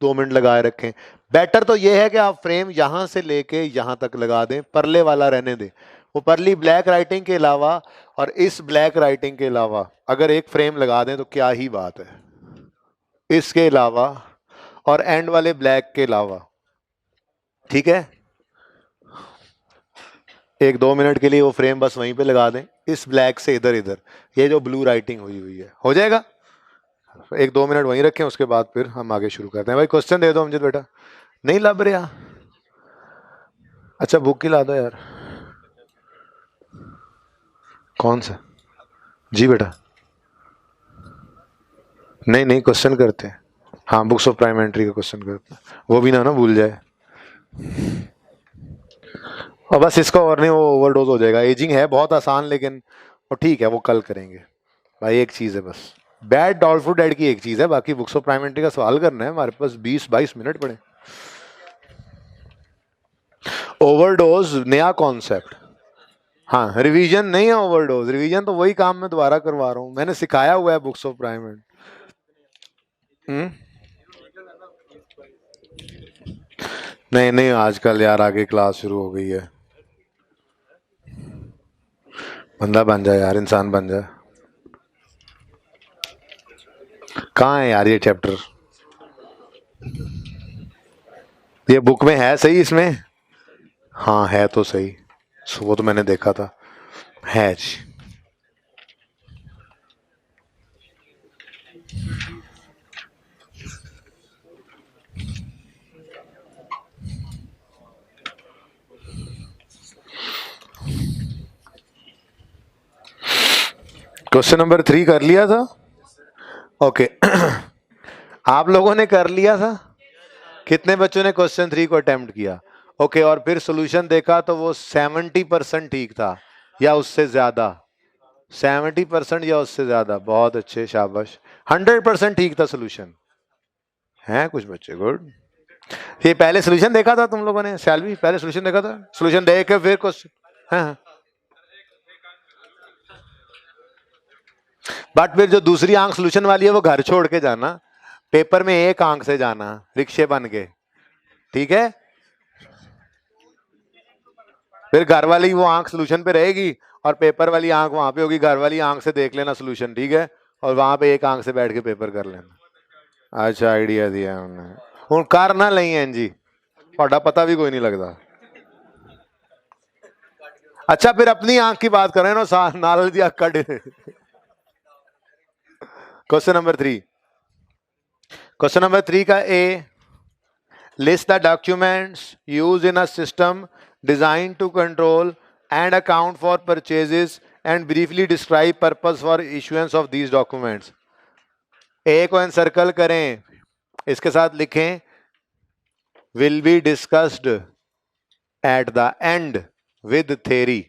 2 मिनट लगाए रखें। बेटर तो ये है कि आप फ्रेम यहाँ से लेके यहाँ तक लगा दें, परले वाला रहने दें। वो परली ब्लैक राइटिंग के अलावा और इस ब्लैक राइटिंग के अलावा अगर एक फ्रेम लगा दें तो क्या ही बात है, इसके अलावा और एंड वाले ब्लैक के अलावा। ठीक है, 1-2 मिनट के लिए वो फ्रेम बस वहीं पे लगा दें, इस ब्लैक से इधर इधर, ये जो ब्लू राइटिंग हुई हुई है, हो जाएगा। 1-2 मिनट वहीं रखें, उसके बाद फिर हम आगे शुरू करते हैं। भाई क्वेश्चन दे दो अमजद बेटा। नहीं लब रहा? अच्छा बुक ही ला दो यार। कौन सा? जी बेटा, नहीं नहीं, क्वेश्चन करते हैं। हाँ, बुक्स ऑफ प्राइमरी का क्वेश्चन करते हैं, वो भी ना भूल जाए। और बस इसका और नहीं, वो ओवरडोज हो जाएगा। एजिंग है बहुत आसान, लेकिन वो ठीक है, वो कल करेंगे भाई। एक चीज़ है बस, बैड डॉल्फुल डेड की एक चीज़ है, बाकी बुक्स ऑफ प्राइमरी का सवाल करना है। हमारे पास 20-22 मिनट पड़े। ओवरडोज नया कॉन्सेप्ट। हाँ, रिवीजन नहीं है ओवरडोज, रिवीजन तो वही काम मैं दोबारा करवा रहा हूँ, मैंने सिखाया हुआ है बुक्स ऑफ प्राइमरी। नहीं नहीं, आजकल यार आगे क्लास शुरू हो गई है, बंदा बन जाए यार, इंसान बन जाए। कहाँ है यार ये चैप्टर? ये बुक में है सही इसमें? हाँ है तो सही, वो तो मैंने देखा था, है जी। क्वेश्चन नंबर 3 कर लिया था? ओके आप लोगों ने कर लिया था? कितने बच्चों ने क्वेश्चन 3 को अटेम्प्ट किया? ओके, और फिर सॉल्यूशन देखा तो वो 70% ठीक था या उससे ज्यादा? 70% या उससे ज्यादा? बहुत अच्छे, शाबाश। 100% ठीक था सॉल्यूशन, है कुछ बच्चे गुड। ये पहले सॉल्यूशन देखा था तुम लोगों ने? सैलवी पहले सॉल्यूशन देखा था? सॉल्यूशन देख के फिर क्वेश्चन। हाँ, बट फिर जो दूसरी आंख सॉल्यूशन वाली है वो घर छोड़ के जाना, पेपर में एक आंख से जाना, रिक्शे बन के, ठीक है? फिर घर वाली वो आंख सॉल्यूशन पे रहेगी और पेपर वाली आंख वहां पे होगी। घर वाली आंख से देख लेना सॉल्यूशन, ठीक है? और वहां पे एक आंख से बैठ के पेपर कर लेना। अच्छा आइडिया दिया हमने, हूं कर ना लई हैं जी, ਤੁਹਾਡਾ पता भी कोई नहीं लगता। अच्छा फिर अपनी आंख की बात करें ना, नाल दी अख cut question number 3, question number 3 का ए, list the documents used in a system designed to control and account for purchases and briefly describe purpose for issuance of these documents. ए को एनसर्कल करें, इसके साथ लिखें will be discussed at the end with theory.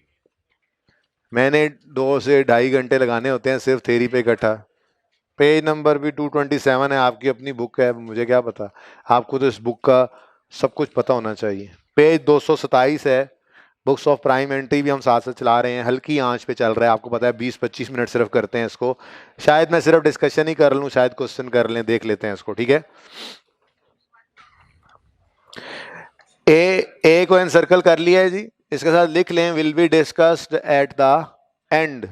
मैंने 2 से 2.5 घंटे लगाने होते हैं सिर्फ थ्योरी पे इकट्ठा। पेज नंबर भी 227 है, आपकी अपनी बुक है, मुझे क्या पता, आपको तो इस बुक का सब कुछ पता होना चाहिए। पेज 227 है, बुक्स ऑफ प्राइम एंट्री भी हम साथ साथ चला रहे हैं, हल्की आंच पे चल रहा है, आपको पता है 20-25 मिनट सिर्फ करते हैं इसको। शायद मैं सिर्फ डिस्कशन ही कर लूँ, शायद क्वेश्चन कर लें, देख लेते हैं इसको, ठीक है। ए को एनसर्कल कर लिया है जी, इसके साथ लिख लें will be discussed at the end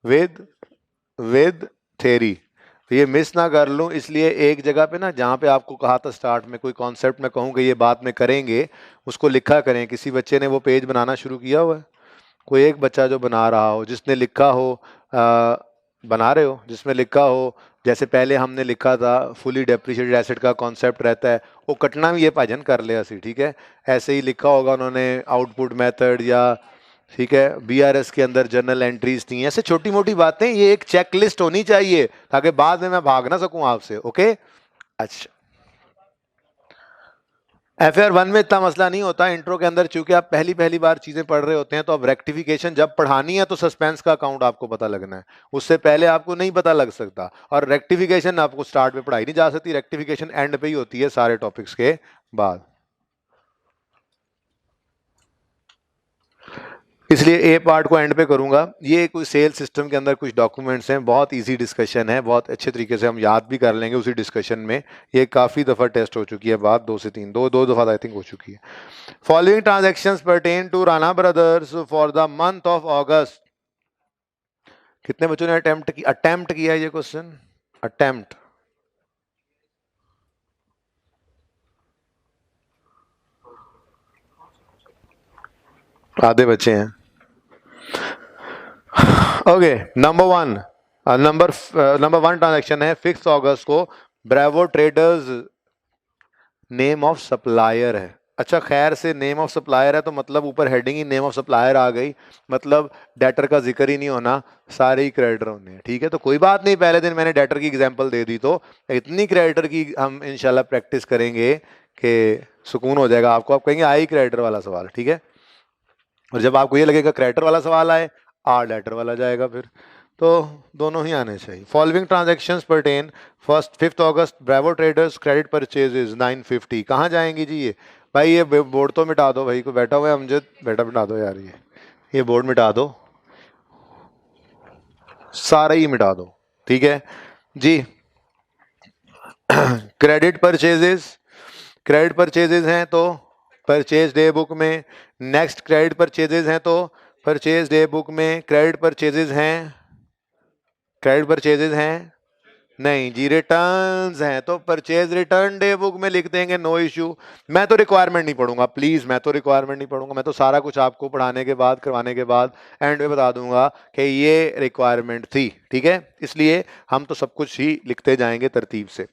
with theory. तो ये मिस ना कर लूं, इसलिए एक जगह पे ना जहाँ पे आपको कहा था स्टार्ट में कोई कॉन्सेप्ट में कहूँ कि ये बात में करेंगे, उसको लिखा करें। किसी बच्चे ने वो पेज बनाना शुरू किया हुआ है? कोई एक बच्चा जो बना रहा हो, जिसने लिखा हो, बना रहे हो, जिसमें लिखा हो जैसे पहले हमने लिखा था फुली डेप्रिशिएटेड एसेट का कॉन्सेप्ट रहता है, वो कटना भी ये भाजन कर ले असी, ठीक है। ऐसे ही लिखा होगा उन्होंने आउटपुट मेथड या, ठीक है, बीआरएस के अंदर जर्नल एंट्रीज थी, ऐसे छोटी मोटी बातें, ये एक चेकलिस्ट होनी चाहिए ताकि बाद में मैं भाग ना सकूं आपसे, ओके। अच्छा, एफआर 1 में इतना मसला नहीं होता इंट्रो के अंदर, चूंकि आप पहली पहली बार चीजें पढ़ रहे होते हैं, तो अब रेक्टिफिकेशन जब पढ़ानी है तो सस्पेंस का अकाउंट आपको पता लगना है, उससे पहले आपको नहीं पता लग सकता। और रेक्टिफिकेशन आपको स्टार्ट में पढ़ाई नहीं जा सकती, रेक्टिफिकेशन एंड पे ही होती है सारे टॉपिक्स के बाद। इसलिए ए पार्ट को एंड पे करूंगा। ये कोई सेल सिस्टम के अंदर कुछ डॉक्यूमेंट्स हैं, बहुत इजी डिस्कशन है, बहुत अच्छे तरीके से हम याद भी कर लेंगे उसी डिस्कशन में। ये काफ़ी दफ़ा टेस्ट हो चुकी है बात, 2 से 3, दो दफ़ा आई थिंक हो चुकी है। Following transactions pertain to Rana brothers for the month of August. कितने बच्चों ने अटेम्प्ट किया ये क्वेश्चन? अटेम्प्ट आधे बच्चे हैं। ओके, नंबर 1 ट्रांजैक्शन है 5 अगस्त को, Bravo traders name of supplier है। अच्छा, खैर से नेम ऑफ सप्लायर है तो मतलब ऊपर हेडिंग ही नेम ऑफ सप्लायर आ गई, मतलब डेटर का जिक्र ही नहीं होना, सारे ही क्रेडिटर होने हैं, ठीक है। तो कोई बात नहीं, पहले दिन मैंने डेटर की एग्जांपल दे दी, तो इतनी क्रेडिटर की हम इंशाल्लाह प्रैक्टिस करेंगे कि सुकून हो जाएगा आपको। आप कहेंगे आई क्रेडिटर वाला सवाल, ठीक है। और जब आपको ये लगेगा क्रेडिटर वाला सवाल आए, आर डेटर वाला जाएगा, फिर तो दोनों ही आने चाहिए। फॉलोइंग ट्रांजैक्शंस परटेन 5 अगस्त ब्रेवो ट्रेडर्स क्रेडिट परचेजेस 950। कहाँ जाएंगी जी ये? भाई ये बोर्ड तो मिटा दो, भाई को बैठा हुआ है अमजद, बेटा मिटा दो यार, ये बोर्ड मिटा दो, सारा ही मिटा दो, ठीक है जी। क्रेडिट परचेजेस हैं तो परचेज डे बुक में, नेक्स्ट क्रेडिट परचेजेस हैं तो परचेज डे बुक में, क्रेडिट परचेजेस हैं नहीं जी, रिटर्न्स हैं तो परचेज रिटर्न डे बुक में लिख देंगे, नो इशू। मैं तो रिक्वायरमेंट नहीं पढ़ूंगा प्लीज, मैं तो रिक्वायरमेंट नहीं पढ़ूंगा, मैं तो सारा कुछ आपको पढ़ाने के बाद, करवाने के बाद एंड में बता दूंगा कि ये रिक्वायरमेंट थी, ठीक है। इसलिए हम तो सब कुछ ही लिखते जाएंगे तरतीब से।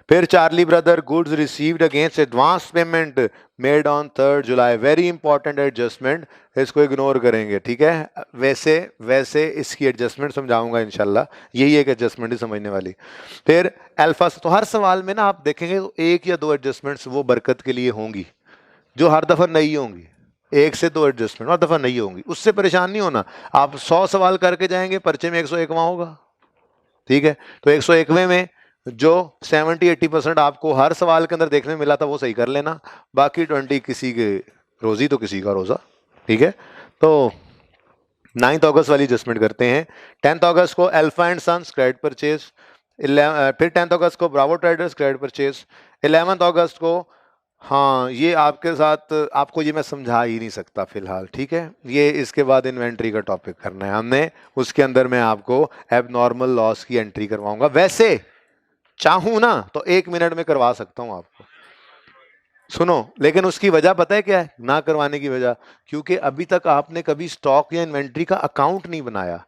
फिर Charlie brother goods received against advance payment made on 3 July, very important adjustment, इसको इग्नोर करेंगे, ठीक है। वैसे इसकी एडजस्टमेंट समझाऊंगा इंशाल्लाह, यही एक एडजस्टमेंट ही समझने वाली। फिर अल्फा, तो हर सवाल में ना आप देखेंगे तो 1 या 2 एडजस्टमेंट्स वो बरकत के लिए होंगी, जो हर दफा नहीं होंगी। 1 से 2 एडजस्टमेंट हर दफा नहीं होंगी, उससे परेशान नहीं होना। आप 100 सवाल करके जाएंगे, पर्चे में 101वां होगा, ठीक है। तो 101वें में जो 70-80% आपको हर सवाल के अंदर देखने में मिला था वो सही कर लेना, बाकी 20 किसी के रोजी तो किसी का रोजा, ठीक है। तो 9 अगस्त वाली एडजस्टमेंट करते हैं। 10 अगस्त को Alpha and sons credit purchase, फिर 10 अगस्त को ब्रावो ट्रेडर्स क्रेडिट परचेज, 11 अगस्त को, हाँ ये आपके साथ, आपको ये मैं समझा ही नहीं सकता फिलहाल, ठीक है। ये इसके बाद इन्वेंट्री का टॉपिक करना है हमने, उसके अंदर मैं आपको एबनॉर्मल लॉस की एंट्री करवाऊंगा। वैसे चाहूं ना तो 1 मिनट में करवा सकता हूं आपको, सुनो, लेकिन उसकी वजह पता है क्या है ना करवाने की वजह? क्योंकि अभी तक आपने कभी स्टॉक या इन्वेंट्री का अकाउंट नहीं बनाया।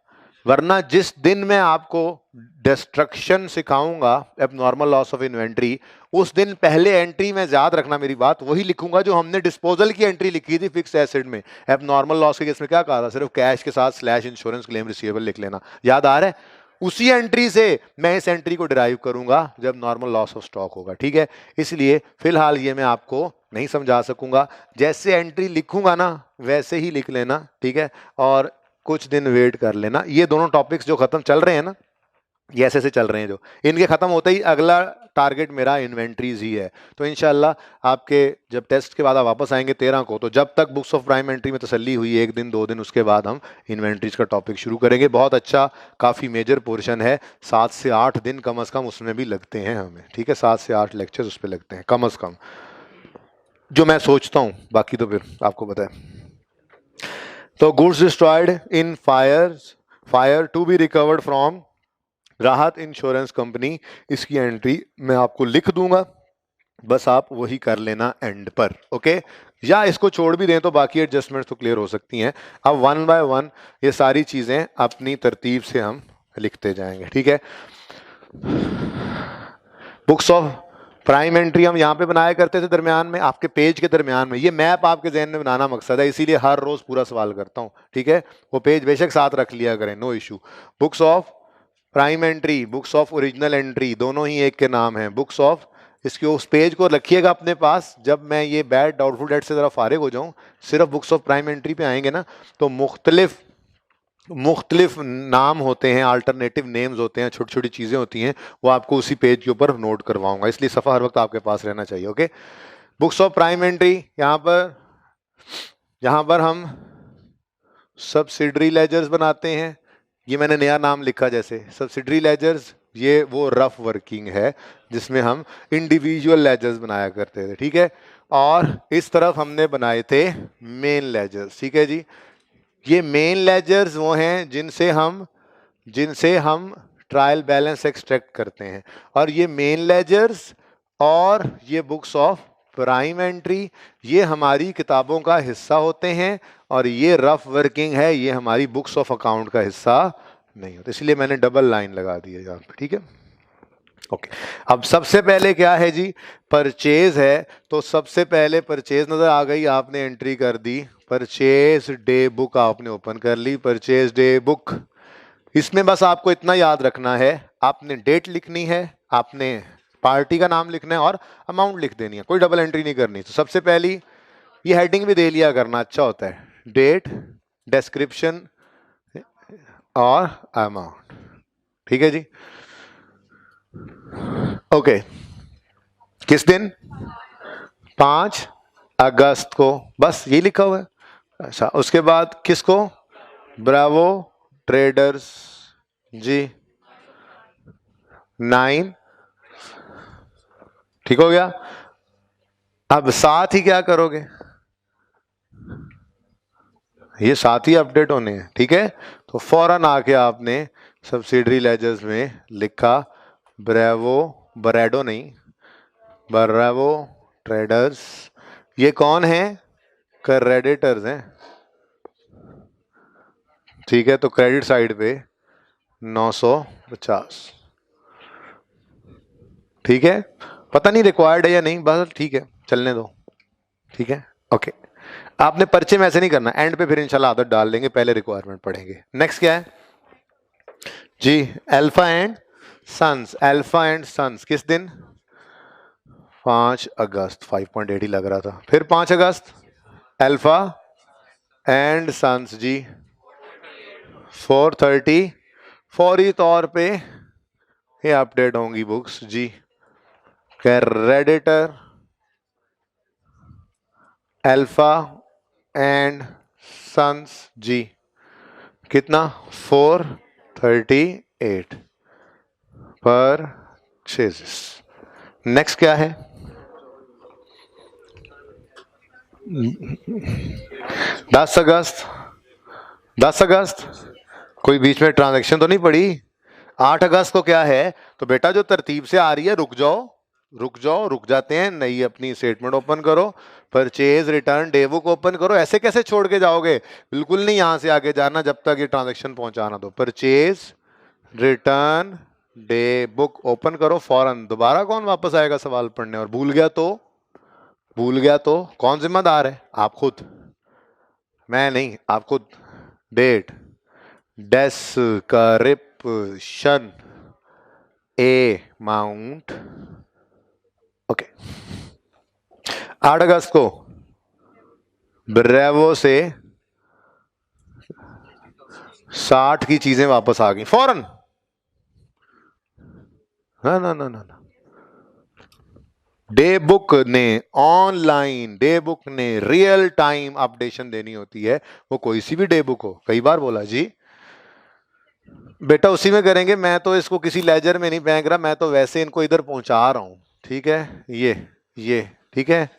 वरना जिस दिन मैं आपको डिस्ट्रक्शन सिखाऊंगा एबनॉर्मल लॉस ऑफ इन्वेंट्री, उस दिन पहले एंट्री में, याद रखना मेरी बात, वही लिखूंगा जो हमने डिस्पोजल की एंट्री लिखी थी फिक्स एसेट में। एबनॉर्मल लॉस के केस में क्या कहा था, सिर्फ कैश के साथ स्लैश इंश्योरेंस क्लेम रिसीवेबल लिख लेना, याद आ रहा है? उसी एंट्री से मैं इस एंट्री को डिराइव करूंगा जब नॉर्मल लॉस ऑफ स्टॉक होगा, ठीक है? इसलिए फिलहाल ये मैं आपको नहीं समझा सकूंगा, जैसे एंट्री लिखूंगा ना वैसे ही लिख लेना, ठीक है? और कुछ दिन वेट कर लेना। ये दोनों टॉपिक्स जो खत्म चल रहे हैं ना, ये ऐसे चल रहे हैं, जो इनके खत्म होते ही अगला टारगेट मेरा इन्वेंट्रीज ही है। तो इंशाल्लाह आपके जब टेस्ट के बाद आप वापस आएंगे 13 को, तो जब तक बुक्स ऑफ प्राइम एंट्री में तसल्ली हुई, 1 दिन 2 दिन, उसके बाद हम इन्वेंट्रीज का टॉपिक शुरू करेंगे। बहुत अच्छा, काफ़ी मेजर पोर्शन है, 7 से 8 दिन कम अज़ कम उसमें भी लगते हैं हमें, ठीक है? 7 से 8 लेक्चर्स उस पर लगते हैं कम अज़ कम, जो मैं सोचता हूँ, बाकी तो फिर आपको पता है। तो goods destroyed in fire to be recovered from Rahat insurance company, इसकी एंट्री मैं आपको लिख दूंगा, बस आप वही कर लेना एंड पर, ओके? या इसको छोड़ भी दें तो बाकी एडजस्टमेंट्स तो क्लियर हो सकती हैं। अब 1 बाय 1 ये सारी चीजें अपनी तरतीब से हम लिखते जाएंगे, ठीक है? बुक्स ऑफ प्राइम एंट्री हम यहाँ पे बनाया करते थे दरमियान में, आपके पेज के दरमियान में। ये मैप आपके जहन में बनाना मकसद है, इसीलिए हर रोज पूरा सवाल करता हूँ, ठीक है? वो पेज बेशक साथ रख लिया करें, no issue. Books of prime entry, books of original entry, दोनों ही एक के नाम हैं। बुक्स ऑफ, इसके उस पेज को रखिएगा अपने पास। जब मैं ये बैड डाउटफुल डेट से ज़रा फारिग हो जाऊं, सिर्फ बुक्स ऑफ प्राइम एंट्री पे आएंगे ना, तो मुख्तलिफ नाम होते हैं, अल्टरनेटिव नेम्स होते हैं, छोटी छोटी चीज़ें होती हैं, वो आपको उसी पेज के ऊपर नोट करवाऊंगा, इसलिए सफ़ा हर वक्त आपके पास रहना चाहिए, okay? Books of prime entry, यहाँ पर हम सब्सिडरी लेजर्स बनाते हैं। ये मैंने नया नाम लिखा, जैसे सब्सिडरी लेजर्स, ये वो रफ वर्किंग है जिसमें हम इंडिविजुअल लेजर्स बनाया करते थे, ठीक है? और इस तरफ हमने बनाए थे मेन लेजर्स, ठीक है जी? ये मेन लेजर्स वो हैं जिनसे हम ट्रायल बैलेंस एक्सट्रैक्ट करते हैं, और ये मेन लेजर्स और ये बुक्स ऑफ प्राइम एंट्री ये हमारी किताबों का हिस्सा होते हैं, और ये रफ वर्किंग है, ये हमारी बुक्स ऑफ अकाउंट का हिस्सा नहीं होता, इसलिए मैंने डबल लाइन लगा दी है यहाँ पे, ठीक है? ओके। अब सबसे पहले क्या है जी, परचेज है, तो सबसे पहले परचेज नजर आ गई, आपने एंट्री कर दी, परचेज डे बुक आपने ओपन कर ली, परचेज डे बुक। इसमें बस आपको इतना याद रखना है, आपने डेट लिखनी है, आपने पार्टी का नाम लिखना है और अमाउंट लिख देनी है, कोई डबल एंट्री नहीं करनी। तो सबसे पहली ये हेडिंग भी दे लिया करना, अच्छा होता है, डेट, डिस्क्रिप्शन और अमाउंट, ठीक है जी? ओके। किस दिन? 5 अगस्त को, बस ये लिखा हुआ है। अच्छा, उसके बाद किसको? ब्रावो ट्रेडर्स जी, 9, ठीक हो गया? अब साथ ही क्या करोगे, ये साथ ही अपडेट होने हैं, ठीक है? तो फौरन आके आपने सब्सिडरी लेजर्स में लिखा ब्रावो, बरेडो नहीं, ब्रावो ट्रेडर्स। ये कौन है? क्रेडिटर्स हैं, ठीक है? तो क्रेडिट साइड पे 950, ठीक है? पता नहीं रिक्वायर्ड है या नहीं, बस ठीक है, चलने दो, ठीक है? ओके। आपने पर्चे में ऐसे नहीं करना, एंड पे फिर इंशाल्लाह आदत डाल लेंगे, पहले रिक्वायरमेंट पढ़ेंगे। नेक्स्ट क्या है जी? Alpha and Sons, Alpha and Sons किस दिन? 5 अगस्त, 5.8 ही लग रहा था। फिर 5 अगस्त अल्फा एंड सन्स जी, 4:30 फौरी तौर पे ये अपडेट होंगी बुक्स जी। क्रेडिटर अल्फा एंड सन्स जी, कितना? 438 परचेजेस। नेक्स्ट क्या है? 10 अगस्त, 10 अगस्त कोई बीच में ट्रांजैक्शन तो नहीं पड़ी? 8 अगस्त को क्या है? तो बेटा जो तरतीब से आ रही है रुक जाओ, रुक जाओ, रुक जाते हैं, नई अपनी स्टेटमेंट ओपन करो, purchase return day book open करो। ऐसे कैसे छोड़ के जाओगे? बिल्कुल नहीं यहां से आगे जाना जब तक ये ट्रांजैक्शन पहुंचाना दो। Purchase return day book open करो फौरन। दोबारा कौन वापस आएगा सवाल पढ़ने? और भूल गया तो? भूल गया तो कौन जिम्मेदार है? आप खुद, मैं नहीं, आप खुद। Date, description, amount. ओके, 8 अगस्त को ब्रेवो से 60 की चीजें वापस आ गई फौरन। ना ना ना ना ना, डे बुक ने, ऑनलाइन डे बुक ने रियल टाइम अपडेशन देनी होती है। वो कोई सी भी डे बुक हो। कई बार बोला जी बेटा उसी में करेंगे, मैं तो इसको किसी लेजर में नहीं फेंक रहा, मैं तो वैसे इनको इधर पहुंचा रहा हूं। ठीक है, ये ठीक है,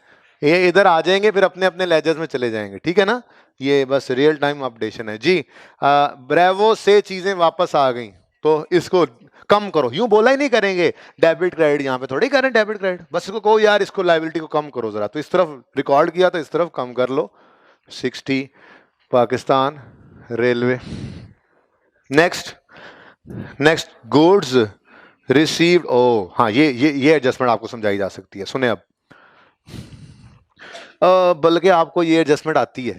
ये इधर आ जाएंगे फिर अपने अपने लेजर्स में चले जाएंगे। ठीक है ना, ये बस रियल टाइम अपडेशन है जी। ब्रेवो से चीजें वापस आ गई तो इसको कम करो। यूं बोला ही नहीं करेंगे डेबिट क्रेडिट, यहां पे थोड़ी करें डेबिट क्रेडिट, बस इसको कहो यार इसको लाइबिलिटी को कम करो जरा। तो इस तरफ रिकॉर्ड किया तो इस तरफ कम कर लो। 60 Pakistan railway. Next, next goods received. ओ हाँ, ये एडजस्टमेंट आपको समझाई जा सकती है। सुने अब, बल्कि आपको ये एडजस्टमेंट आती है।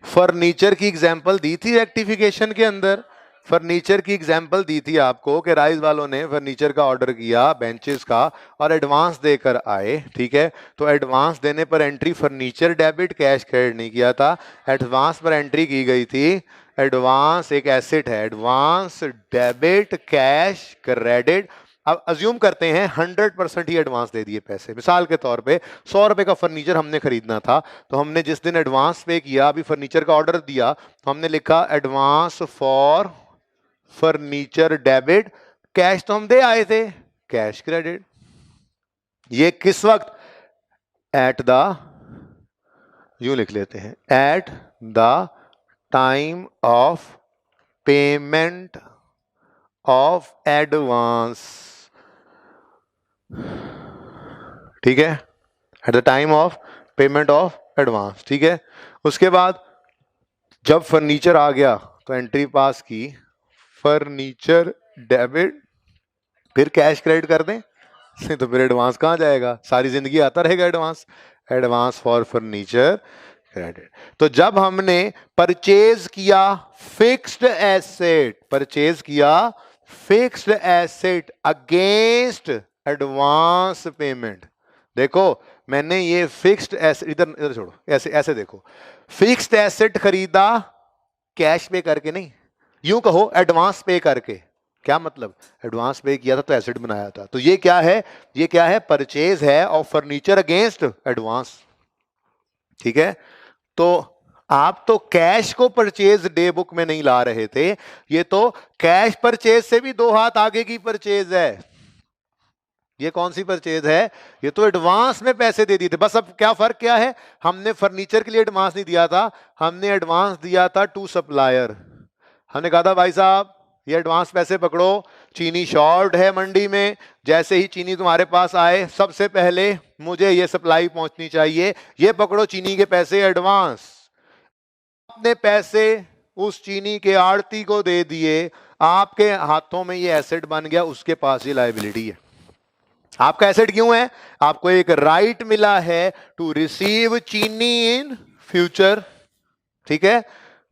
फर्नीचर की एग्जांपल दी थी रेक्टिफिकेशन के अंदर। फर्नीचर की एग्जांपल दी थी आपको कि राइस वालों ने फर्नीचर का ऑर्डर किया, बेंचेस का, और एडवांस देकर आए। ठीक है, तो एडवांस देने पर entry furniture debit, cash credit नहीं किया था। एडवांस पर एंट्री की गई थी, एडवांस एक एसेट है, एडवांस डेबिट कैश क्रेडिट। अब अज्यूम करते हैं 100% ही एडवांस दे दिए पैसे। मिसाल के तौर पे 100 रुपए का फर्नीचर हमने खरीदना था, तो हमने जिस दिन एडवांस पे किया, अभी फर्नीचर का ऑर्डर दिया, तो हमने लिखा advance for furniture debit, cash तो हम दे आए थे, कैश क्रेडिट। ये किस वक्त? एट द, यूं लिख लेते हैं, at the time of payment of advance. ठीक है, at the time of payment of advance. ठीक है, उसके बाद जब फर्नीचर आ गया तो एंट्री पास की, फर्नीचर डेबिट, फिर कैश क्रेडिट कर दें नहीं तो फिर एडवांस कहाँ जाएगा? सारी जिंदगी आता रहेगा advance. Advance for furniture credit. तो जब हमने परचेज किया फिक्स्ड एसेट, परचेज किया fixed asset against advance payment. देखो मैंने ये फिक्स्ड एसेट, इधर इधर छोड़ो, ऐसे ऐसे देखो, फिक्स्ड एसेट खरीदा कैश पे करके नहीं, यूं कहो एडवांस पे करके। क्या मतलब? एडवांस पे किया था तो एसेट बनाया था। तो ये क्या है? ये क्या है? परचेज है ऑफ फर्नीचर अगेंस्ट एडवांस। ठीक है, तो आप तो कैश को परचेज डे बुक में नहीं ला रहे थे, ये तो कैश परचेज से भी 2 हाथ आगे की परचेज है। ये कौन सी परचेज है? ये तो एडवांस में पैसे दे दिए थे। बस अब क्या फर्क क्या है? हमने फर्नीचर के लिए एडवांस नहीं दिया था, हमने एडवांस दिया था टू सप्लायर। हमने कहा था भाई साहब ये एडवांस पैसे पकड़ो, चीनी शॉर्ट है मंडी में, जैसे ही चीनी तुम्हारे पास आए सबसे पहले मुझे ये सप्लाई पहुंचनी चाहिए, ये पकड़ो चीनी के पैसे एडवांस। अपने पैसे उस चीनी के आड़ती को दे दिए, आपके हाथों में ये एसेट बन गया, उसके पास ये लायबिलिटी है। आपका एसेट क्यों है? आपको एक राइट मिला है टू रिसीव चीनी इन फ्यूचर। ठीक है,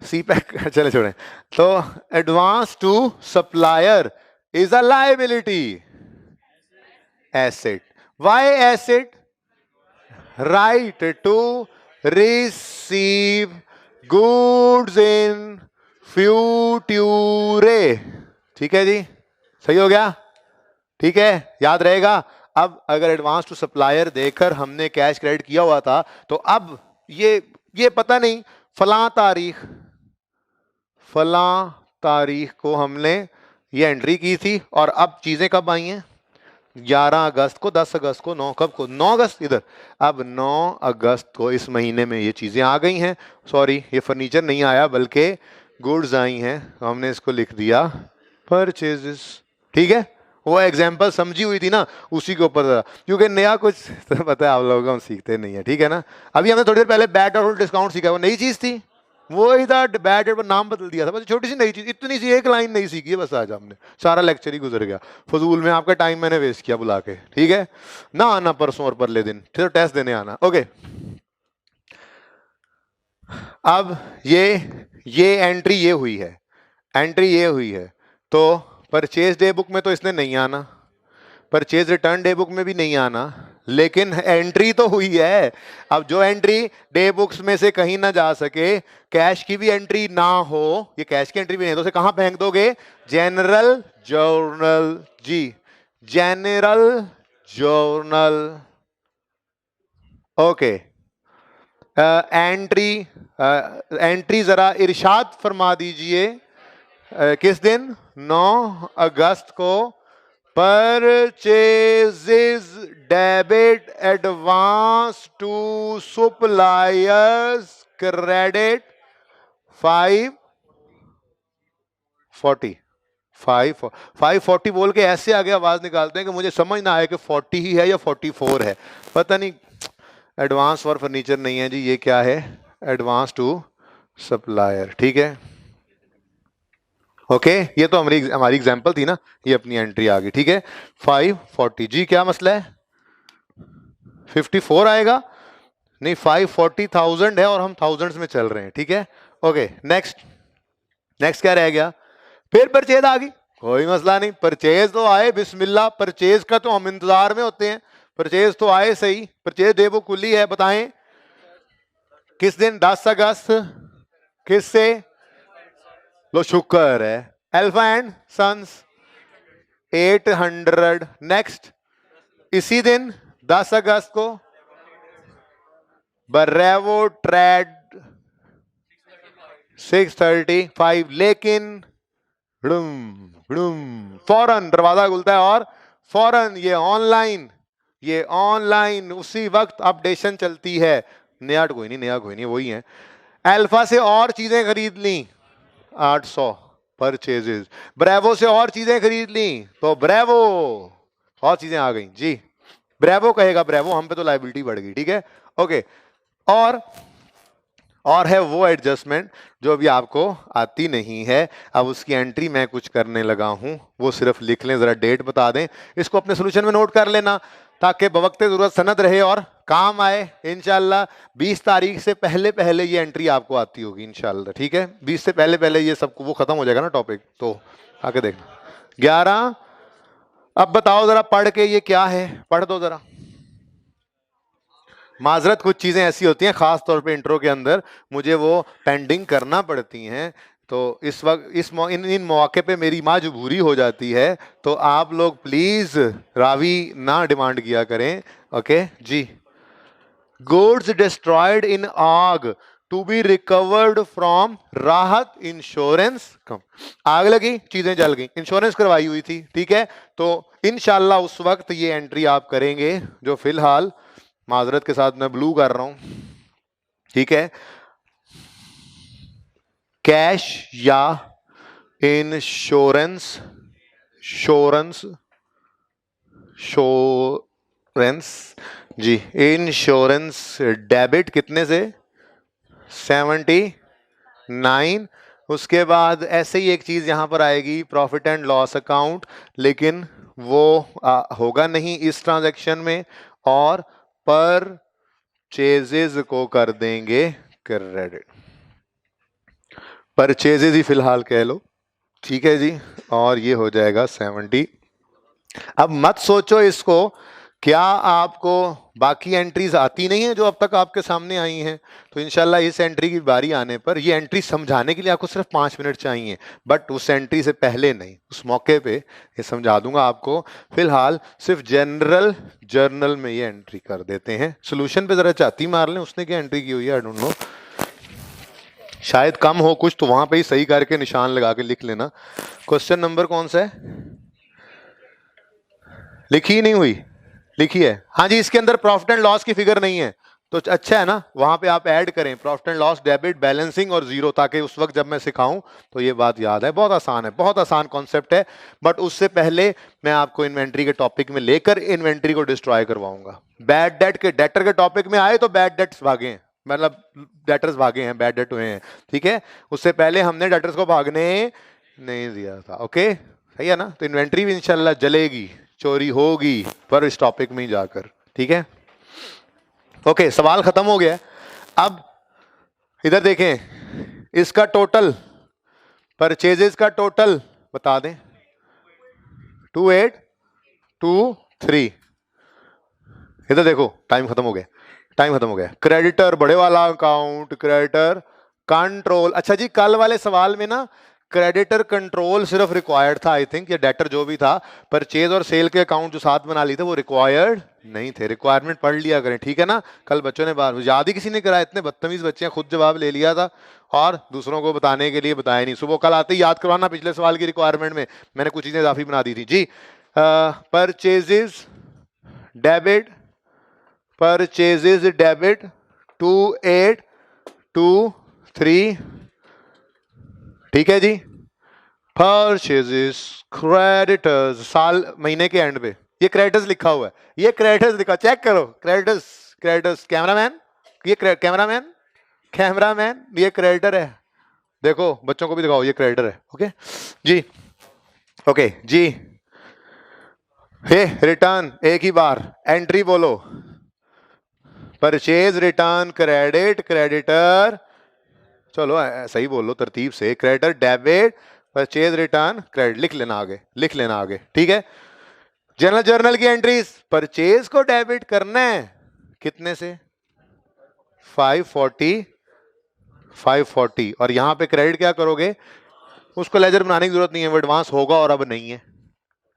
सी पैक चले छोड़े। तो advance to supplier is a liability, asset. Why asset? Right to receive goods in future. ठीक है जी, सही हो गया? ठीक है, याद रहेगा। अब अगर एडवांस टू सप्लायर देकर हमने कैश क्रेडिट किया हुआ था, तो अब ये पता नहीं फलां तारीख को हमने ये एंट्री की थी, और अब चीजें कब आई हैं? 11 अगस्त को, 10 अगस्त को, 9 कब को? 9 अगस्त इधर। अब 9 अगस्त को इस महीने में ये चीजें आ गई हैं। सॉरी, ये फर्नीचर नहीं आया बल्कि गुड्स आई हैं, तो हमने इसको लिख दिया परचेजेस। ठीक है, वो एग्जाम्पल समझी हुई थी ना, उसी के ऊपर जरा, क्योंकि नया कुछ तो पता है आप लोगों को हम सीखते नहीं है, ठीक है ना। अभी हमने थोड़ी देर पहले बैड और डिस्काउंट सीखा, वो नई चीज थी, वो ही था, बैड पर नाम बदल दिया था, बस छोटी सी नई चीज, इतनी सी एक लाइन नहीं सीखी है बस, आज हमने सारा लेक्चर ही गुजर गया फजूल में, आपका टाइम मैंने वेस्ट किया बुला के, ठीक है ना। आना परसों और परले दिन फिर टेस्ट देने आना, ओके। अब ये एंट्री ये हुई है, एंट्री ये हुई है, तो परचेज डे बुक में तो इसने नहीं आना, परचेज रिटर्न डे बुक में भी नहीं आना, लेकिन एंट्री तो हुई है। अब जो एंट्री डे बुक्स में से कहीं ना जा सके, कैश की भी एंट्री ना हो, ये कैश की एंट्री भी नहीं, तो उसे कहां फेंक दोगे? जनरल जर्नल, जी general journal, okay. Entry entry जरा इरशाद फरमा दीजिए, किस दिन? 9 अगस्त को, purchases debit advance to suppliers credit 540, 540 बोल के ऐसे आगे आवाज निकालते हैं कि मुझे समझ ना आए कि 40 ही है या 44 है, पता नहीं। एडवांस फॉर फर्नीचर नहीं है जी, ये क्या है? एडवांस टू सप्लायर, ठीक है, ओके। ये तो हमारी एग्जांपल थी ना, ये अपनी एंट्री आ गई, ठीक है। 540 जी, क्या मसला है? 54 आएगा नहीं, 540,000 है और हम थाउजेंड्स में चल रहे हैं, ठीक है, ओके। नेक्स्ट क्या रह गया? फिर परचेज आ गई, कोई मसला नहीं, परचेज तो आए, बिस्मिल्लाह, परचेज का तो हम इंतजार में होते हैं, परचेज तो आए सही। परचेज डे बुक खुली है, बताएं किस दिन? 10 अगस्त, किससे? लो शुक्र है, अल्फा एंड सन्स 800। नेक्स्ट, इसी दिन 10 अगस्त को ब्रेवो ट्रेड 635, लेकिन फौरन दरवाजा खुलता है और फौरन ये ऑनलाइन उसी वक्त अपडेशन चलती है। नया कोई नहीं, वही है। अल्फा से और चीजें खरीद ली 800 परचेजेस, ब्रेवो से और चीजें खरीद ली तो ब्रेवो और चीजें आ गई जी, ब्रेवो कहेगा ब्रेवो, हम पे तो लायबिलिटी बढ़ गई, ठीक है, ओके। और है वो एडजस्टमेंट जो अभी आपको आती नहीं है, अब उसकी एंट्री मैं कुछ करने लगा हूं, वो सिर्फ लिख लें, जरा डेट बता दें, इसको अपने सोल्यूशन में नोट कर लेना ताकि बवक्ते जरूरत सनद रहे और काम आए। इंशाल्लाह 20 तारीख से पहले पहले ये एंट्री आपको आती होगी इंशाल्लाह, ठीक है। 20 से पहले पहले ये सब वो खत्म हो जाएगा ना टॉपिक, तो आके देखना। 11, अब बताओ जरा पढ़ के ये क्या है, पढ़ दो जरा। माजरत, कुछ चीज़ें ऐसी होती हैं ख़ास तौर पे इंट्रो के अंदर मुझे वो पेंडिंग करना पड़ती हैं, तो इस वक्त इन मौके पे मेरी मजबूरी हो जाती है, तो आप लोग प्लीज़ रावी ना डिमांड किया करें, ओके जी। गुड्स डिस्ट्रॉयड इन आग to be recovered from Rahat insurance कम, आग लगी, चीजें जल गई, इंश्योरेंस करवाई हुई थी, ठीक है, तो इंशाल्लाह उस वक्त ये एंट्री आप करेंगे, जो फिलहाल माजरत के साथ मैं ब्लू कर रहा हूं, ठीक है। कैश या इंश्योरेंस, जी, इंश्योरेंस डेबिट कितने से? 79। उसके बाद ऐसे ही एक चीज यहां पर आएगी, प्रॉफिट एंड लॉस अकाउंट, लेकिन वो होगा नहीं इस ट्रांजैक्शन में, और परचेजेज को कर देंगे क्रेडिट, परचेजेज ही फिलहाल कह लो, ठीक है जी, और ये हो जाएगा 70। अब मत सोचो इसको, क्या आपको बाकी एंट्रीज आती नहीं है जो अब तक आपके सामने आई हैं, तो इंशाल्लाह इस एंट्री की बारी आने पर ये एंट्री समझाने के लिए आपको सिर्फ 5 मिनट चाहिए, बट उस एंट्री से पहले नहीं, उस मौके पे ये समझा दूंगा आपको। फिलहाल सिर्फ जनरल जर्नल में ये एंट्री कर देते हैं। सोल्यूशन पे जरा चाती मार लें, उसने क्या एंट्री की हुई है, आई डोंट नो, शायद कम हो कुछ, तो वहां पे ही सही करके निशान लगा के लिख लेना। क्वेश्चन नंबर कौन सा है? लिखी नहीं हुई, लिखी है, हाँ जी। इसके अंदर प्रॉफिट एंड लॉस की फिगर नहीं है, तो अच्छा है ना, वहां पे आप ऐड करें profit and loss, debit, balancing और जीरो, ताकि उस वक्त जब मैं सिखाऊं तो ये बात याद है। बहुत आसान है, बहुत आसान कॉन्सेप्ट है। बट उससे पहले मैं आपको इन्वेंट्री के टॉपिक में लेकर इन्वेंट्री को डिस्ट्रॉय करवाऊंगा। बैड डेट के डेटर के टॉपिक में आए तो बैड डेट्स भागे हैं, मतलब डेटर्स भागे हैं, बैड डेट हुए हैं, ठीक है। उससे पहले हमने डेटर्स को भागने नहीं दिया था। ओके, सही है ना। तो इन्वेंट्री भी इंशाल्लाह जलेगी, चोरी होगी, पर इस टॉपिक में ही जाकर, ठीक है। ओके, सवाल खत्म हो गया। अब इधर देखें, इसका टोटल, परचेजेस का टोटल बता दें। 2823। इधर देखो, टाइम खत्म हो गया, टाइम खत्म हो गया। क्रेडिटर बड़े वाला अकाउंट, क्रेडिटर कंट्रोल। अच्छा जी, कल वाले सवाल में ना क्रेडिटर कंट्रोल सिर्फ रिक्वायर्ड था, आई थिंक, या डेटर जो भी था। परचेज और सेल के अकाउंट जो साथ बना लिए थे वो रिक्वायर्ड नहीं थे। रिक्वायरमेंट पढ़ लिया करें, ठीक है ना। कल बच्चों ने बार याद ही किसी ने करा, इतने बदतमीज बच्चे हैं, खुद जवाब ले लिया था और दूसरों को बताने के लिए बताया नहीं। सुबह कल आते ही याद करवाना, पिछले सवाल की रिक्वायरमेंट में मैंने कुछ चीजें इजाफी बना दी थी जी। परचेजेस डेबिट, परचेजेस डेबिट 2823, ठीक है जी। परचेजेस क्रेडिटर्स, साल महीने के एंड पे ये क्रेडिटर्स लिखा हुआ है, ये क्रेडिटर्स लिखा, चेक करो, क्रेडिटर्स, क्रेडिटर्स। कैमरामैन, ये कैमरामैन, कैमरामैन, ये क्रेडिटर है, देखो बच्चों को भी दिखाओ, ये क्रेडिटर है। ओके जी, ओके जी। हे रिटर्न, एक ही बार एंट्री बोलो, परचेज रिटर्न क्रेडिट, क्रेडिटर, चलो सही बोलो तरतीब से, creditor debit, purchase return credit, लिख लेना आगे, लिख लेना आगे, ठीक है। जनरल जर्नल की एंट्रीज, परचेज को डेबिट करना है कितने से, 540, 540, और यहां पे क्रेडिट क्या करोगे, उसको लेजर बनाने की जरूरत नहीं है, वो एडवांस होगा और अब नहीं है,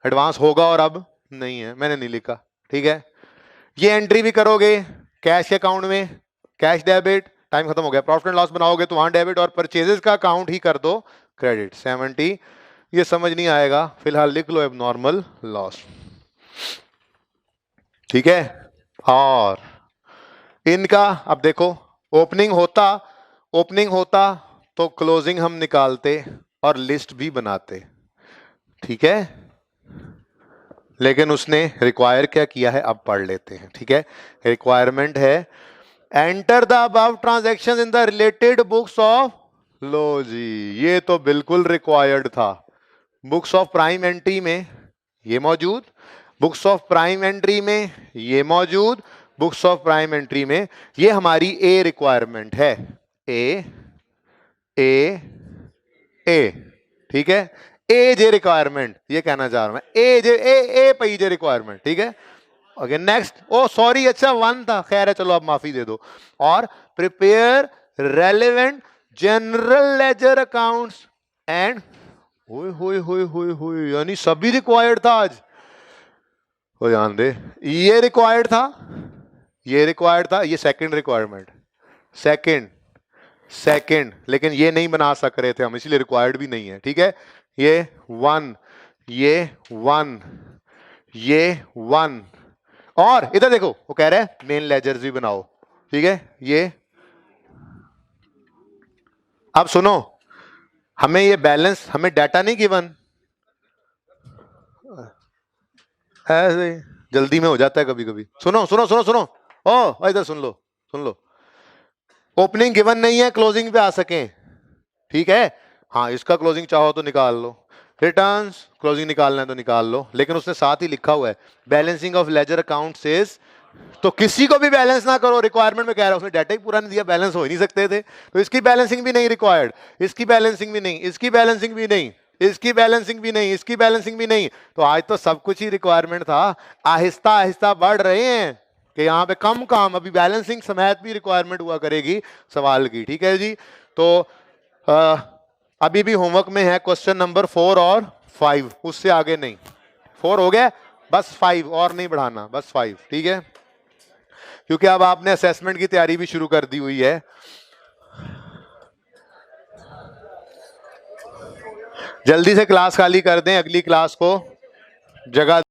एडवांस होगा और अब नहीं है, मैंने नहीं लिखा, ठीक है। ये एंट्री भी करोगे कैश के अकाउंट में, कैश डेबिट, टाइम खत्म हो गया। प्रॉफिट एंड लॉस बनाओगे तो वहां डेबिट, और परचेजेस का अकाउंट ही कर दो क्रेडिट 70। ये समझ नहीं आएगा, फिलहाल लिख लो एबनॉर्मल लॉस, ठीक है। और इनका अब देखो, ओपनिंग होता, ओपनिंग होता तो क्लोजिंग हम निकालते और लिस्ट भी बनाते, ठीक है। लेकिन उसने रिक्वायर क्या किया है, अब पढ़ लेते हैं, ठीक है। रिक्वायरमेंट है enter the above transactions in the related books of, लो जी, ये तो बिल्कुल रिक्वायर्ड था। बुक्स ऑफ प्राइम एंट्री में ये मौजूद, बुक्स ऑफ प्राइम एंट्री में ये मौजूद, बुक्स ऑफ प्राइम एंट्री में, ये हमारी ए रिक्वायरमेंट है, ए ए ए, ठीक है। ए जे रिक्वायरमेंट, ये कहना चाह रहा हूं मैं, ए जे ए पई जे रिक्वायरमेंट, ठीक है। ओके नेक्स्ट, ओ सॉरी, अच्छा 1 था, खैर है, चलो आप माफी दे दो। और prepare relevant general ledger accounts and, हुई यानी सभी रिक्वायर्ड था आज, हो ध्यान दे, ये रिक्वायर्ड था, ये रिक्वायर्ड था, ये सेकंड रिक्वायरमेंट, सेकंड, सेकंड, लेकिन ये नहीं बना सक रहे थे हम, इसलिए रिक्वायर्ड भी नहीं है, ठीक है। ये 1, ये 1, ये 1, और इधर देखो वो कह रहा है मेन लेजर्स भी बनाओ, ठीक है। ये अब सुनो, हमें ये बैलेंस, हमें डाटा नहीं गिवन, ऐसे जल्दी में हो जाता है कभी कभी। सुनो सुनो सुनो सुनो, ओ इधर सुन लो, सुन लो। ओपनिंग गिवन नहीं है, क्लोजिंग पे आ सके, ठीक है। हाँ, इसका क्लोजिंग चाहो तो निकाल लो, रिटर्न्स क्लोजिंग निकालना है तो निकाल लो, लेकिन उसने साथ ही लिखा हुआ है balancing of ledger account says, तो किसी को भी बैलेंस ना करो, रिक्वायरमेंट में कह रहा है, उसने डाटा ही पूरा नहीं दिया, बैलेंस हो ही नहीं सकते थे, तो इसकी बैलेंसिंग भी नहीं रिक्वायर्ड, इसकी बैलेंसिंग भी नहीं, इसकी बैलेंसिंग भी नहीं, इसकी बैलेंसिंग भी नहीं, इसकी बैलेंसिंग भी नहीं। तो आज तो सब कुछ ही रिक्वायरमेंट था, आहिस्ता आहिस्ता बढ़ रहे हैं कि यहाँ पे कम काम, अभी बैलेंसिंग समेत भी रिक्वायरमेंट हुआ करेगी सवाल की, ठीक है जी। तो अभी भी होमवर्क में है क्वेश्चन नंबर 4 और 5, उससे आगे नहीं, 4 हो गया, बस 5 और नहीं बढ़ाना, बस 5, ठीक है। क्योंकि अब आपने असेसमेंट की तैयारी भी शुरू कर दी हुई है। जल्दी से क्लास खाली कर दें, अगली क्लास को जगह